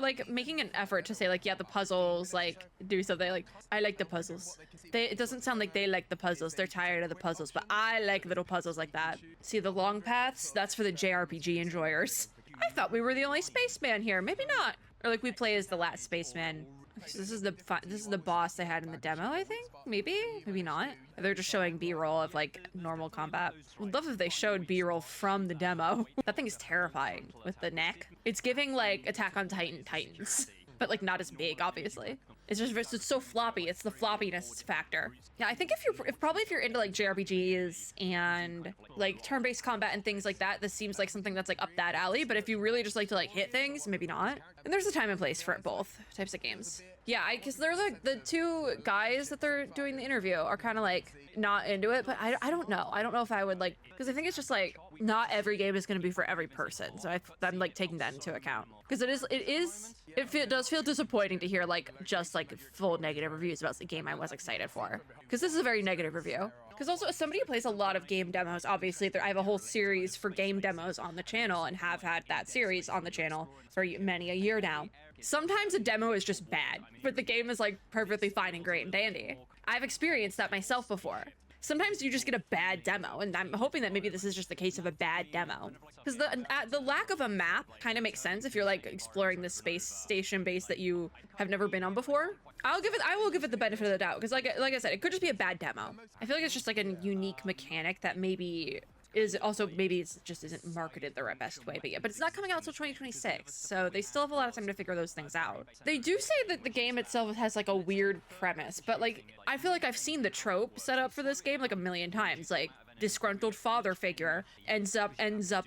like making an effort to say like, yeah, the puzzles like do something. Like, I like the puzzles. It doesn't sound like they like the puzzles. They're tired of the puzzles, but I like little puzzles like that. See, the long paths, that's for the JRPG enjoyers. I thought we were the only spaceman here. Maybe not. Or like we play as the last spaceman. This is the boss they had in the demo, I think. Maybe not. They're just showing B-roll of like normal combat. I'd love if they showed B-roll from the demo. That thing is terrifying with the neck. It's giving like Attack on Titan Titans, but like not as big, obviously. It's so floppy. It's the floppiness factor. Yeah, I think if you're into like JRPGs and like turn-based combat and things like that, this seems like something that's like up that alley. But if you really just like to like hit things, maybe not. And there's a time and place for both types of games. Yeah, because they're like the 2 guys that they're doing the interview are kind of like not into it, but I don't know. I don't know if I would like, because I think it's just like not every game is going to be for every person. So I'm like taking that into account because it does feel disappointing to hear like just like full negative reviews about the game I was excited for, because this is a very negative review. Because also as somebody who plays a lot of game demos, obviously I have a whole series for game demos on the channel and have had that series on the channel for many a year now. Sometimes a demo is just bad, but the game is like perfectly fine and great and dandy. I've experienced that myself before. Sometimes you just get a bad demo, and I'm hoping that maybe this is just the case of a bad demo. Because the lack of a map kind of makes sense if you're like exploring this space station base that you have never been on before. I will give it the benefit of the doubt, because like I said, it could just be a bad demo. I feel like it's just like a unique mechanic that maybe is also, maybe it just isn't marketed the best way, but it's not coming out until 2026, so they still have a lot of time to figure those things out. They do say that the game itself has like a weird premise, but like I feel like I've seen the trope set up for this game like a million times. Like, disgruntled father figure ends up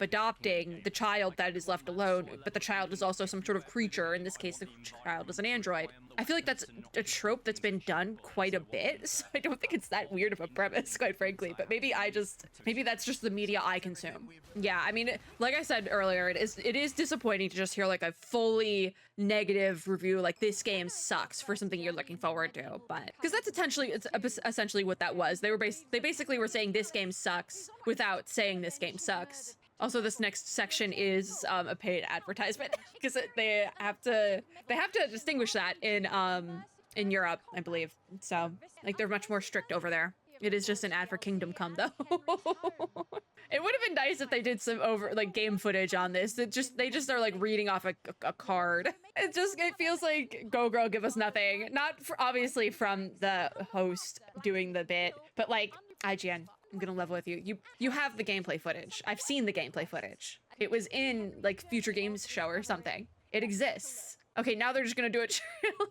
adopting the child that is left alone, but the child is also some sort of creature. In this case, the child is an android. I feel like that's a trope that's been done quite a bit, so I don't think it's that weird of a premise, quite frankly, but maybe that's just the media I consume. Yeah, I mean, like I said earlier, it is disappointing to just hear like a fully negative review, like this game sucks, for something you're looking forward to, but because that's essentially what that was. They basically were saying this game sucks without saying this game sucks. Also, this next section is a paid advertisement because they have to distinguish that in Europe, I believe. So like they're much more strict over there. It is just an ad for Kingdom Come though. It would have been nice if they did some game footage on this. They just are like reading off a card. It feels like Go Girl Give Us Nothing. Not obviously from the host doing the bit, but like IGN. I'm gonna level with you. You have the gameplay footage. I've seen the gameplay footage. It was in like Future Games Show or something. It exists. Okay, now they're just gonna do a trailer.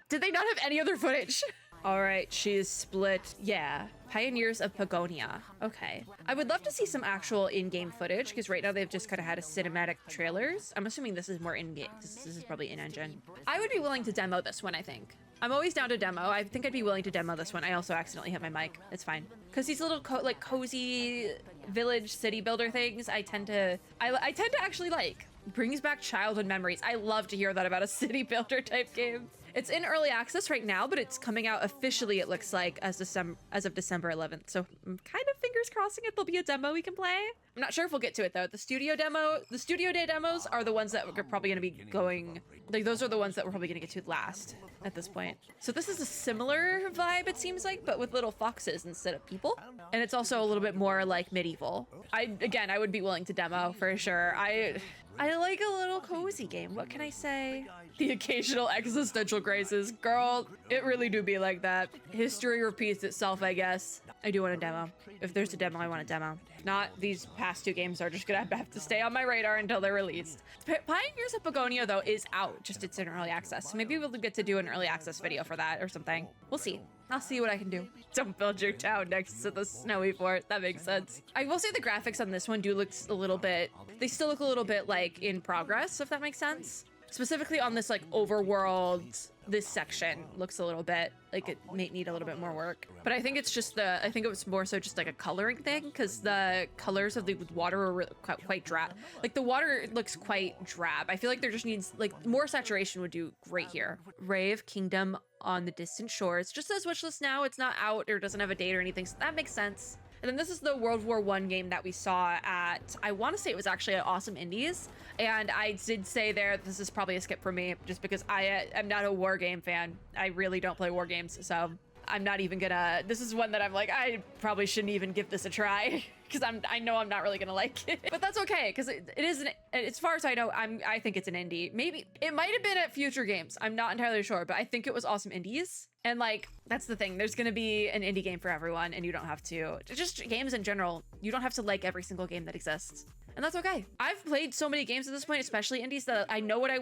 Did they not have any other footage? All right, she's split. Yeah, Pioneers of Pagonia. Okay. I would love to see some actual in-game footage, because right now they've just kind of had a cinematic trailers. I'm assuming this is more in-game. This is probably in-engine. I would be willing to demo this one, I think. I'm always down to demo. I think I'd be willing to demo this one. I also accidentally hit my mic. It's fine. Because these little cozy village city builder things, I tend to actually like. Brings back childhood memories. I love to hear that about a city builder type game. It's in early access right now, but it's coming out officially, it looks like, as of December 11th. So I'm kind of fingers crossing there'll be a demo we can play. I'm not sure if we'll get to it though. The studio day demos are the ones that we're probably going to be going, like those are the ones that we're probably going to get to last at this point. So this is a similar vibe, it seems like, but with little foxes instead of people. And it's also a little bit more like medieval. I would be willing to demo for sure. I like a little cozy game. What can I say? The occasional existential crisis. Girl, it really do be like that. History repeats itself, I guess. I do want a demo. If there's a demo, I want a demo. If not, these past two games are just gonna have to stay on my radar until they're released. Pioneers of Pagonia, though, is out. Just it's in early access. So maybe we'll get to do an early access video for that or something. We'll see. I'll see what I can do. Don't build your town next to the snowy fort. That makes sense. I will say the graphics on this one do look a little bit, they still look a little bit like in progress, if that makes sense. Specifically on this like overworld, this section looks a little bit like it may need a little bit more work. But I think it's just I think it was more so just like a coloring thing, because the colors of the water are quite drab. Like the water looks quite drab. I feel like there just needs like more saturation would do great here. Rave Kingdom on the Distant Shores. Just says wishlist now. It's not out or doesn't have a date or anything, so that makes sense. And then this is the World War I game that we saw at, I want to say it was actually at Awesome Indies. And I did say there, this is probably a skip for me, just because I am not a war game fan. I really don't play war games, so I'm not even gonna, this is one that I'm like, I probably shouldn't even give this a try, because I know I'm not really gonna like it. But that's okay, because it is, as far as I know, I think it's an indie. Maybe, it might have been at Future Games. I'm not entirely sure, but I think it was Awesome Indies. And like, that's the thing, there's gonna be an indie game for everyone, and you don't have to, just games in general, you don't have to like every single game that exists. And that's okay. I've played so many games at this point, especially indies, that I know what I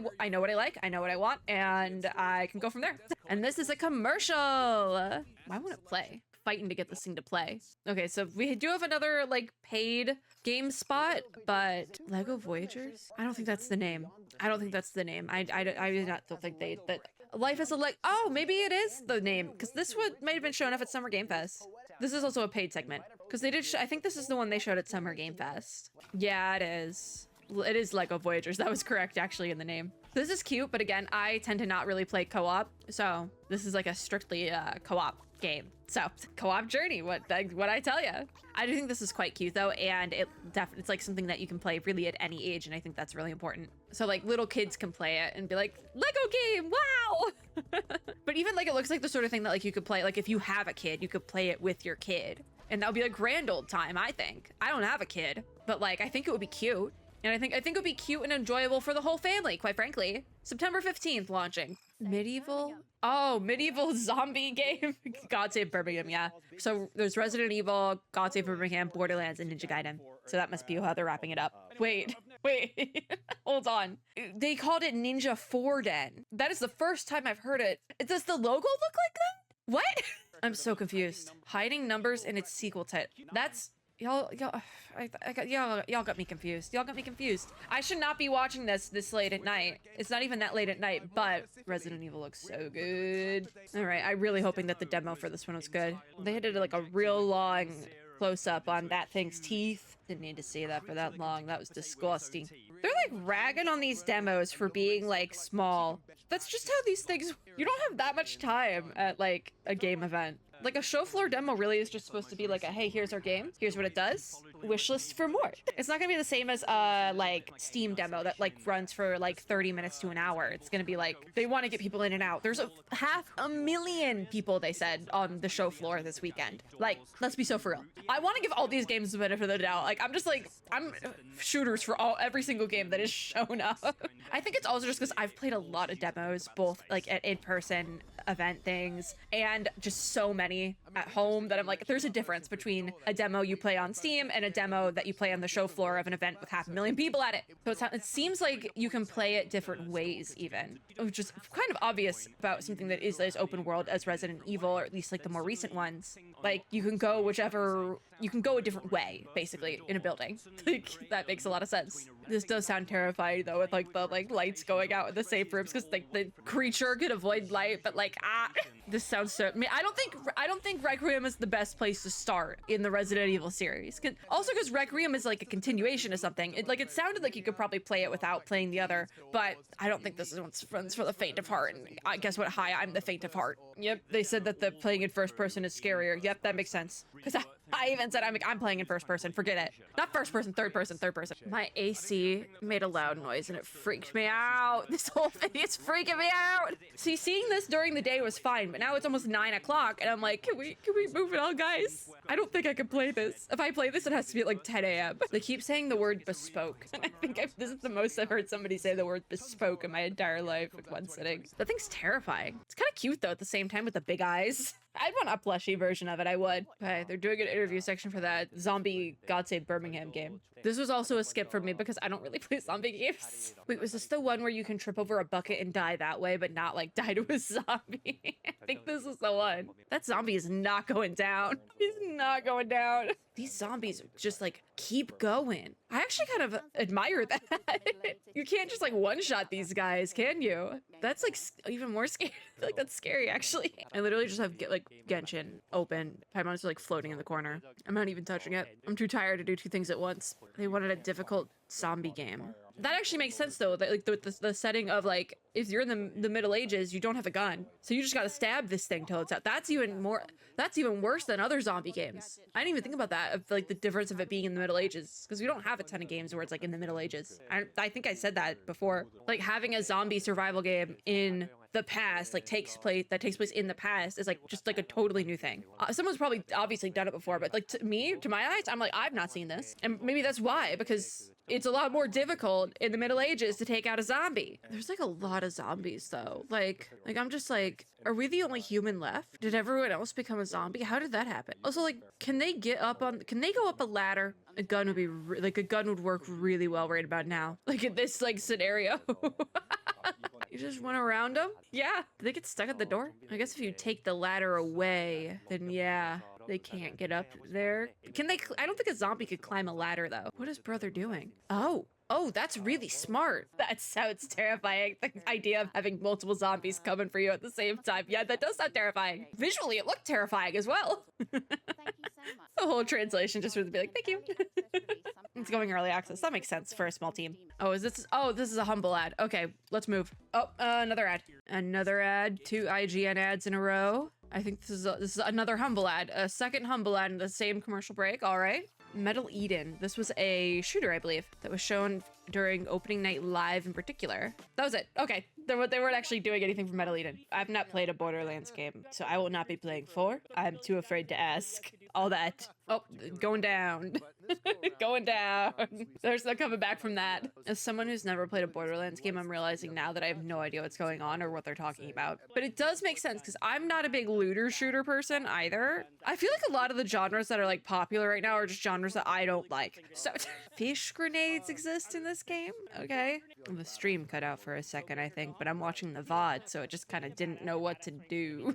like, I know what I want, and I can go from there. And this is a commercial. Why won't it play? Fighting to get this thing to play. Okay, so we do have another like paid game spot, but Lego Voyagers? I don't think that's the name. I don't think that's the name. I do not think that Life is a oh, maybe it is the name, because this might have been shown up at Summer Game Fest. This is also a paid segment, because they did, I think this is the one they showed at Summer Game Fest. Yeah, it is. It is Lego Voyagers. That was correct, actually, in the name. This is cute, but again, I tend to not really play co-op, so this is like a strictly co-op game. So co-op journey, what I tell you. I do think this is quite cute though, and it's like something that you can play really at any age, and I think that's really important. So like little kids can play it and be like, Lego game, wow! But even like it looks like the sort of thing that like you could play, like if you have a kid, you could play it with your kid. And that would be a grand old time, I think. I don't have a kid, but like I think it would be cute. And I think it would be cute and enjoyable for the whole family, quite frankly. September 15th launching. Medieval? Oh, medieval zombie game. God Save Birmingham, yeah. So there's Resident Evil, God Save Birmingham, Borderlands, and Ninja Gaiden. So that must be how they're wrapping it up. Wait. Hold on. They called it Ninja 4 Den. That is the first time I've heard it. Does the logo look like that? What? I'm so confused. Hiding numbers in its sequel title. That's... Y'all got me confused. Y'all got me confused. I should not be watching this late at night. It's not even that late at night, but Resident Evil looks so good. All right, I'm really hoping that the demo for this one was good. They did like a real long close-up on that thing's teeth. Didn't need to see that for that long. That was disgusting. They're like ragging on these demos for being like small. That's just how these things... You don't have that much time at like a game event. Like a show floor demo really is just supposed to be like a, hey, here's our game, here's what it does, wish list for more. It's not gonna be the same as like Steam demo that like runs for like 30 minutes to an hour. It's gonna be like, they want to get people in and out. There's 500,000 people, they said, on the show floor this weekend. Like, let's be so for real. I want to give all these games the benefit of the doubt. Like, I'm shooters for every single game that has shown up. I think it's also just because I've played a lot of demos, both like at in-person event things and just so many at home that I'm like, there's a difference between a demo you play on Steam and a demo that you play on the show floor of an event with 500,000 people at it. So it seems like you can play it different ways even, which is kind of obvious about something that is as open world as Resident Evil, or at least like the more recent ones. Like you can go a different way basically in a building. Like that makes a lot of sense. This does sound terrifying though, with like the lights going out in the safe rooms because like the creature could avoid light, but like this sounds so... I mean, I don't think Requiem is the best place to start in the Resident Evil series. Also because Requiem is like a continuation of something. It sounded like you could probably play it without playing the other, but I don't think this is one's for the faint of heart. And I guess what? Hi, I'm the faint of heart. Yep, they said that the playing in first person is scarier. Yep, that makes sense. Because I even said I'm playing in first person. Forget it. Not first person, third person, third person. My AC made a loud noise and it freaked me out. This whole thing is freaking me out. See, seeing this during the day was fine, but now it's almost 9 o'clock and I'm like, can we move it on, guys? I don't think I can play this. If I play this, it has to be at like 10 a.m. They keep saying the word bespoke. And I think this is the most I've heard somebody say the word bespoke in my entire life in one sitting. That thing's terrifying. It's kind of cute though at the same time with the big eyes. I'd want a plushy version of it, I would. Okay, they're doing an interview section for that zombie God Save Birmingham game. This was also a skip for me because I don't really play zombie games. Wait, was this the one where you can trip over a bucket and die that way, but not like die to a zombie? I think this is the one. That zombie is not going down. He's not going down. These zombies just like keep going. I actually kind of admire that. You can't just like one-shot these guys, can you? That's like even more scary. I feel like that's scary actually. I literally just have like Genshin open. Paimon's like floating in the corner. I'm not even touching it. I'm too tired to do two things at once. They wanted a difficult zombie game. That actually makes sense though, that like the setting of like, if you're in the Middle Ages, you don't have a gun. So you just gotta stab this thing till it's out. That's even worse than other zombie games. I didn't even think about that, of like the difference of it being in the Middle Ages, because we don't have a ton of games where it's like in the Middle Ages. I think I said that before. Like having a zombie survival game in the past, like takes place in the past, is like just like a totally new thing. Someone's probably obviously done it before, but like to my eyes, I'm like, I've not seen this. And maybe that's why, because it's a lot more difficult in the Middle Ages to take out a zombie. There's like a lot of zombies though. Like I'm just like, are we the only human left? Did everyone else become a zombie? How did that happen? Also, like, can they go up a ladder? A gun would be a gun would work really well right about now. Like in this like scenario. You just went around them? Yeah. Did they get stuck at the door? I guess if you take the ladder away, then yeah, they can't get up there. Can they? I don't think a zombie could climb a ladder though. What is brother doing? Oh, that's really smart. That sounds terrifying. The idea of having multiple zombies coming for you at the same time. Yeah, that does sound terrifying. Visually, it looked terrifying as well. Thank you so much. The whole translation just would be like, thank you. it's going early access. That makes sense for a small team. Oh, this is a humble ad. Okay, let's move. Oh, another ad. Another ad. 2 IGN ads in a row. I think this is another humble ad. A second humble ad in the same commercial break. All right. Metal Eden. This was a shooter, I believe, that was shown during opening night live in particular. That was it. Okay. They weren't actually doing anything for Metal Eden. I've not played a Borderlands game, so I will not be playing 4. I'm too afraid to ask. All that. Oh, going down. Going down. There's no coming back from that. As someone who's never played a Borderlands game, I'm realizing now that I have no idea what's going on or what they're talking about. But it does make sense because I'm not a big looter shooter person either. I feel like a lot of the genres that are like popular right now are just genres that I don't like. So fish grenades exist in this game. Okay. The stream cut out for a second, I think, but I'm watching the VOD, so it just kind of didn't know what to do.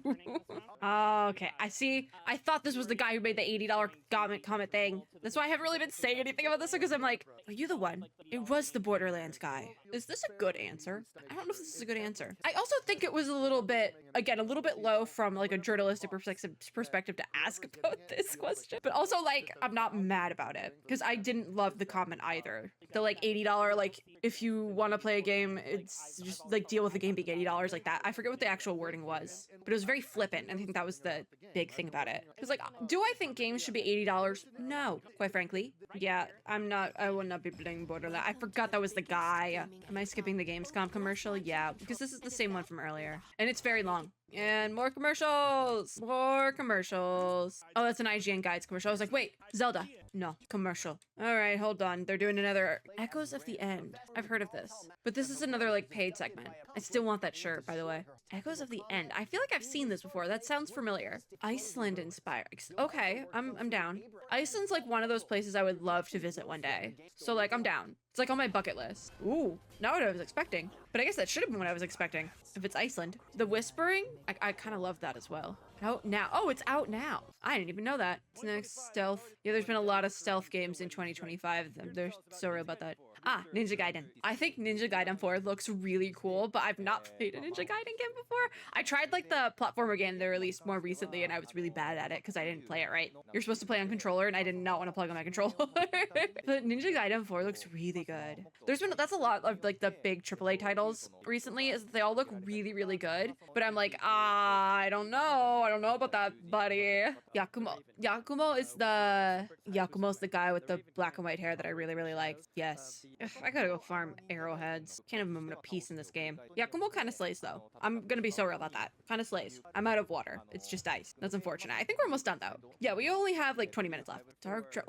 Okay, I see. I thought this was the guy who made the $80 comment thing. That's why I haven't really been saying anything about this, because I'm like, are you the one? It was the Borderlands guy. Is this a good answer? I don't know if this is a good answer. I also think it was a little bit, again, a little bit low from like a journalistic perspective to ask about this question. But also, like, I'm not mad about it, because I didn't love the comment either. The like $80, like, if you want to play a game, it's just like deal with the game being $80 like that. I forget what the actual wording was, but it was very flippant. I think that was the big thing about it. Because like, do I think games should be $80? No, quite frankly. Yeah, I will not be playing Borderlands. I forgot that was the guy. Am I skipping the Gamescom commercial? Yeah, because this is the same one from earlier. And it's very long. And more commercials! More commercials. Oh, that's an IGN Guides commercial. I was like, wait, Zelda. No, commercial. All right, hold on. They're doing another Echoes of the End. I've heard of this. But this is another, like, paid segment. I still want that shirt, by the way. Echoes of the End. I feel like I've seen this before. That sounds familiar. Iceland inspired. Okay, I'm down. Iceland's, like, one of those places I would love to visit one day. So, like, I'm down. It's like on my bucket list. Ooh, not what I was expecting. But I guess that should have been what I was expecting. If it's Iceland. The Whispering, I kind of love that as well. Out now. Oh, it's out now. I didn't even know that. It's next stealth. Yeah, there's been a lot of stealth games in 2025. They're so real about that. Ah, Ninja Gaiden. I think Ninja Gaiden 4 looks really cool, but I've not played a Ninja Gaiden game before. I tried like the platformer game they released more recently, and I was really bad at it because I didn't play it right. You're supposed to play on controller, and I did not want to plug on my controller. But Ninja Gaiden 4 looks really good. That's a lot of like the big AAA titles recently, is they all look really, really good. But I'm like, I don't know about that, buddy. Yakumo's the guy with the black and white hair that I really, really liked. Yes. Ugh, I gotta go farm arrowheads. Can't have a moment of peace in this game. Yakumo kind of slays though. I'm gonna be so real about that. Kind of slays. I'm out of water. It's just ice. That's unfortunate. I think we're almost done though. Yeah, we only have like 20 minutes left.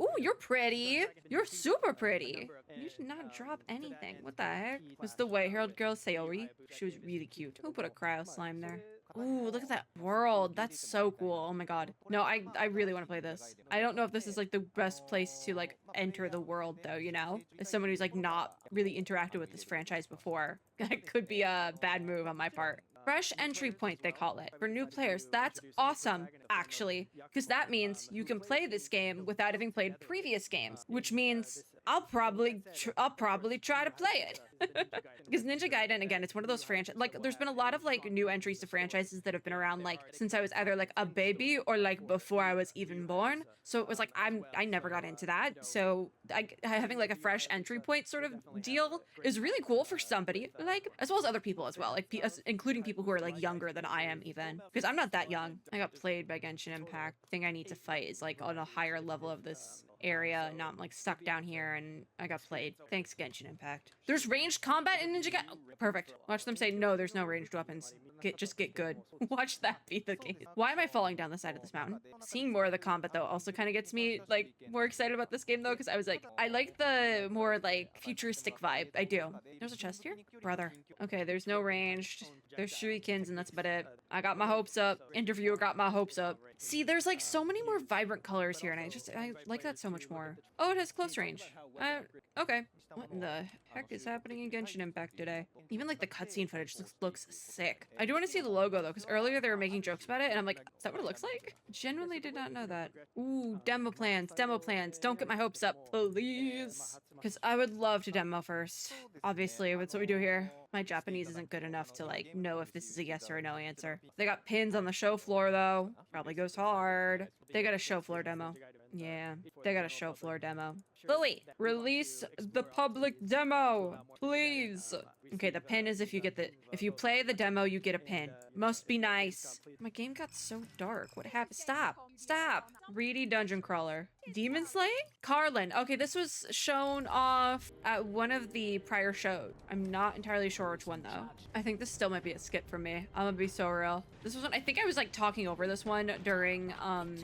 Ooh, you're pretty. You're super pretty. You did not drop anything. What the heck? Was the white-haired girl Sayori? She was really cute. Who put a cryo slime there? Ooh, look at that world. That's so cool. Oh my god. No, I really want to play this. I don't know if this is like the best place to like enter the world though, you know? As someone who's like not really interacted with this franchise before. That could be a bad move on my part. Fresh entry point, they call it, for new players. That's awesome, actually, because that means you can play this game without having played previous games, which means I'll probably try to play it. Because Ninja Gaiden, again, it's one of those franchises, like, there's been a lot of, like, new entries to franchises that have been around, like, since I was either, like, a baby or, like, before I was even born. So it was like, I never got into that. So having, like, a fresh entry point sort of deal is really cool for somebody, like, as well as other people as well, like, including people who are, like, younger than I am even. Because I'm not that young. I got played by Genshin Impact. The thing I need to fight is, like, on a higher level of this area, and now I'm like stuck down here and I got played. Thanks, Genshin Impact. There's ranged combat in Ninja Gaiden. Oh, perfect. Watch them say, no, there's no ranged weapons. Just get good. Watch that be the case. Why am I falling down the side of this mountain? Seeing more of the combat though also kind of gets me like more excited about this game though, because I was like, I like the more like futuristic vibe. I do. There's a chest here? Brother. Okay, there's no ranged. There's shurikens and that's about it. I got my hopes up. Interviewer got my hopes up. See, there's like so many more vibrant colors here and I like that so much more. Oh, it has close range. Okay. What in the heck is happening in Genshin Impact today? Even like the cutscene footage looks sick. I do want to see the logo though, because earlier they were making jokes about it and I'm like, is that what it looks like? Genuinely did not know that. Ooh, demo plans. Don't get my hopes up, please. Because I would love to demo first. Obviously, that's what we do here. My Japanese isn't good enough to like know if this is a yes or a no answer. They got pins on the show floor though. Probably goes hard. They got a show floor demo. Yeah, they got a show floor demo. Lily, release the public demo, please. Okay, the pin is if you play the demo, you get a pin. Must be nice. My game got so dark. What happened? Stop. Reedy dungeon crawler. Demon slaying? Carlin. Okay, this was shown off at one of the prior shows. I'm not entirely sure which one though. I think this still might be a skip for me. I'm gonna be so real. This was one, I think I was like talking over this one during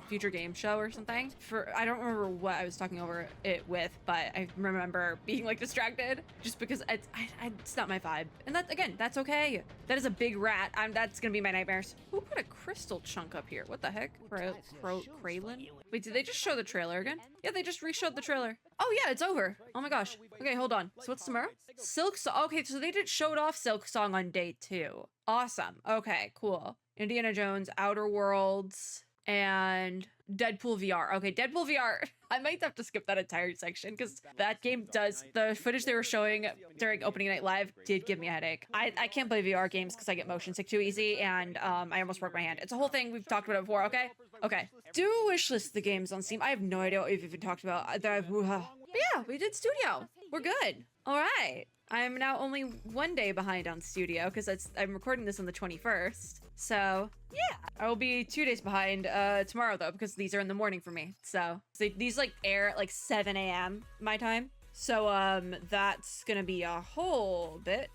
future game show or something. I don't remember what I was talking over it with, but I remember being like distracted just because it's not my vibe. And that, again, that's okay. That is a big rat. That's gonna be my nightmares. Who put a crystal chunk up here? What the heck? Kraylin? Wait, did they just show the trailer again? Yeah, they just re-showed the trailer. Oh yeah, it's over. Oh my gosh. Okay, hold on. So what's tomorrow? Silk Song. Okay, so they did showed off Silk Song on day 2. Awesome. Okay, cool. Indiana Jones, Outer Worlds, and Deadpool VR. Okay, Deadpool VR. I might have to skip that entire section because that game does, the footage they were showing during opening night live did give me a headache. I can't play VR games because I get motion sick too easy, and I almost broke my hand. It's a whole thing. We've talked about it before, okay? Okay. Do wishlist the games on Steam. I have no idea what we've even talked about. But yeah, we did Studio. We're good. All right. I'm now only 1 day behind on Studio because I'm recording this on the 21st. So yeah, I will be 2 days behind tomorrow though, because these are in the morning for me. So these like air at like 7 a.m. my time. So that's gonna be a whole bit.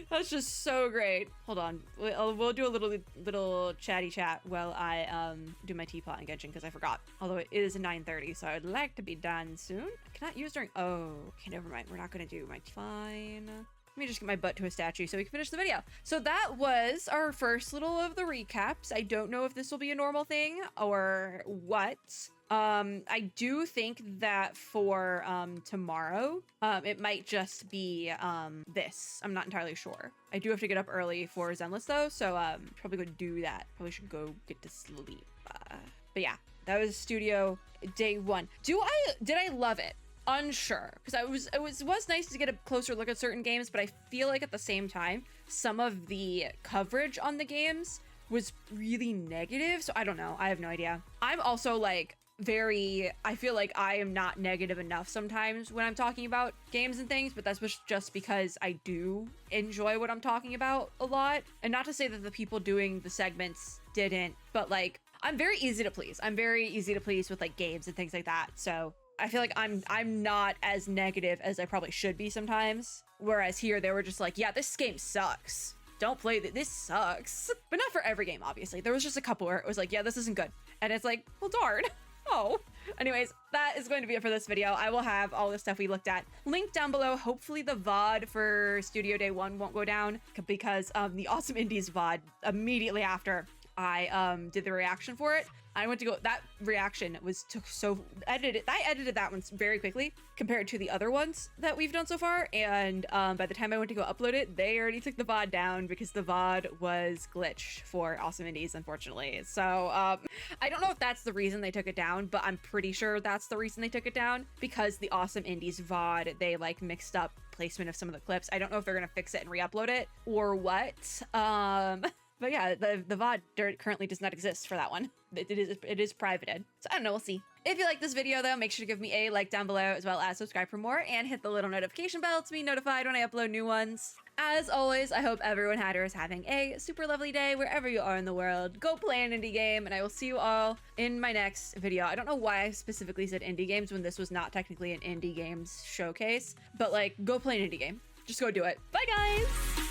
That's just so great. Hold on, we'll do a little chatty chat while I do my teapot and Genshin because I forgot. Although it is 9:30, so I'd like to be done soon. I cannot use during. Oh, okay, never mind. We're not gonna do my fine. Let me just get my butt to a statue so we can finish the video. So that was our first little of the recaps. I don't know if this will be a normal thing or what. I do think that for tomorrow, it might just be this. I'm not entirely sure. I do have to get up early for Zenless though, so probably gonna do that. Probably should go get to sleep. But yeah, that was Studio day 1. Did I love it? Unsure, because it was nice to get a closer look at certain games, but I feel like at the same time some of the coverage on the games was really negative, so I don't know. I have no idea. I'm also like I feel like I am not negative enough sometimes when I'm talking about games and things, but that's just because I do enjoy what I'm talking about a lot. And not to say that the people doing the segments didn't, but like I'm very easy to please. I'm very easy to please with like games and things like that, so I feel like I'm not as negative as I probably should be sometimes. Whereas here they were just like, yeah, this game sucks. Don't play this sucks. But not for every game, obviously. There was just a couple where it was like, yeah, this isn't good. And it's like, well, darn. Oh. Anyways, that is going to be it for this video. I will have all the stuff we looked at linked down below. Hopefully the VOD for Studio Day 1 won't go down because the Awesome Indies VOD immediately after I did the reaction for it. I went to go, that reaction I edited that one very quickly compared to the other ones that we've done so far. And by the time I went to go upload it, they already took the VOD down because the VOD was glitched for Awesome Indies, unfortunately. So I don't know if that's the reason they took it down, but I'm pretty sure that's the reason they took it down because the Awesome Indies VOD, they like mixed up placement of some of the clips. I don't know if they're gonna fix it and re-upload it or what. But yeah, the VOD currently does not exist for that one. It is privated. So I don't know, we'll see. If you like this video though, make sure to give me a like down below as well as subscribe for more and hit the little notification bell to be notified when I upload new ones. As always, I hope everyone had or is having a super lovely day wherever you are in the world. Go play an indie game and I will see you all in my next video. I don't know why I specifically said indie games when this was not technically an indie games showcase, but like go play an indie game. Just go do it. Bye guys!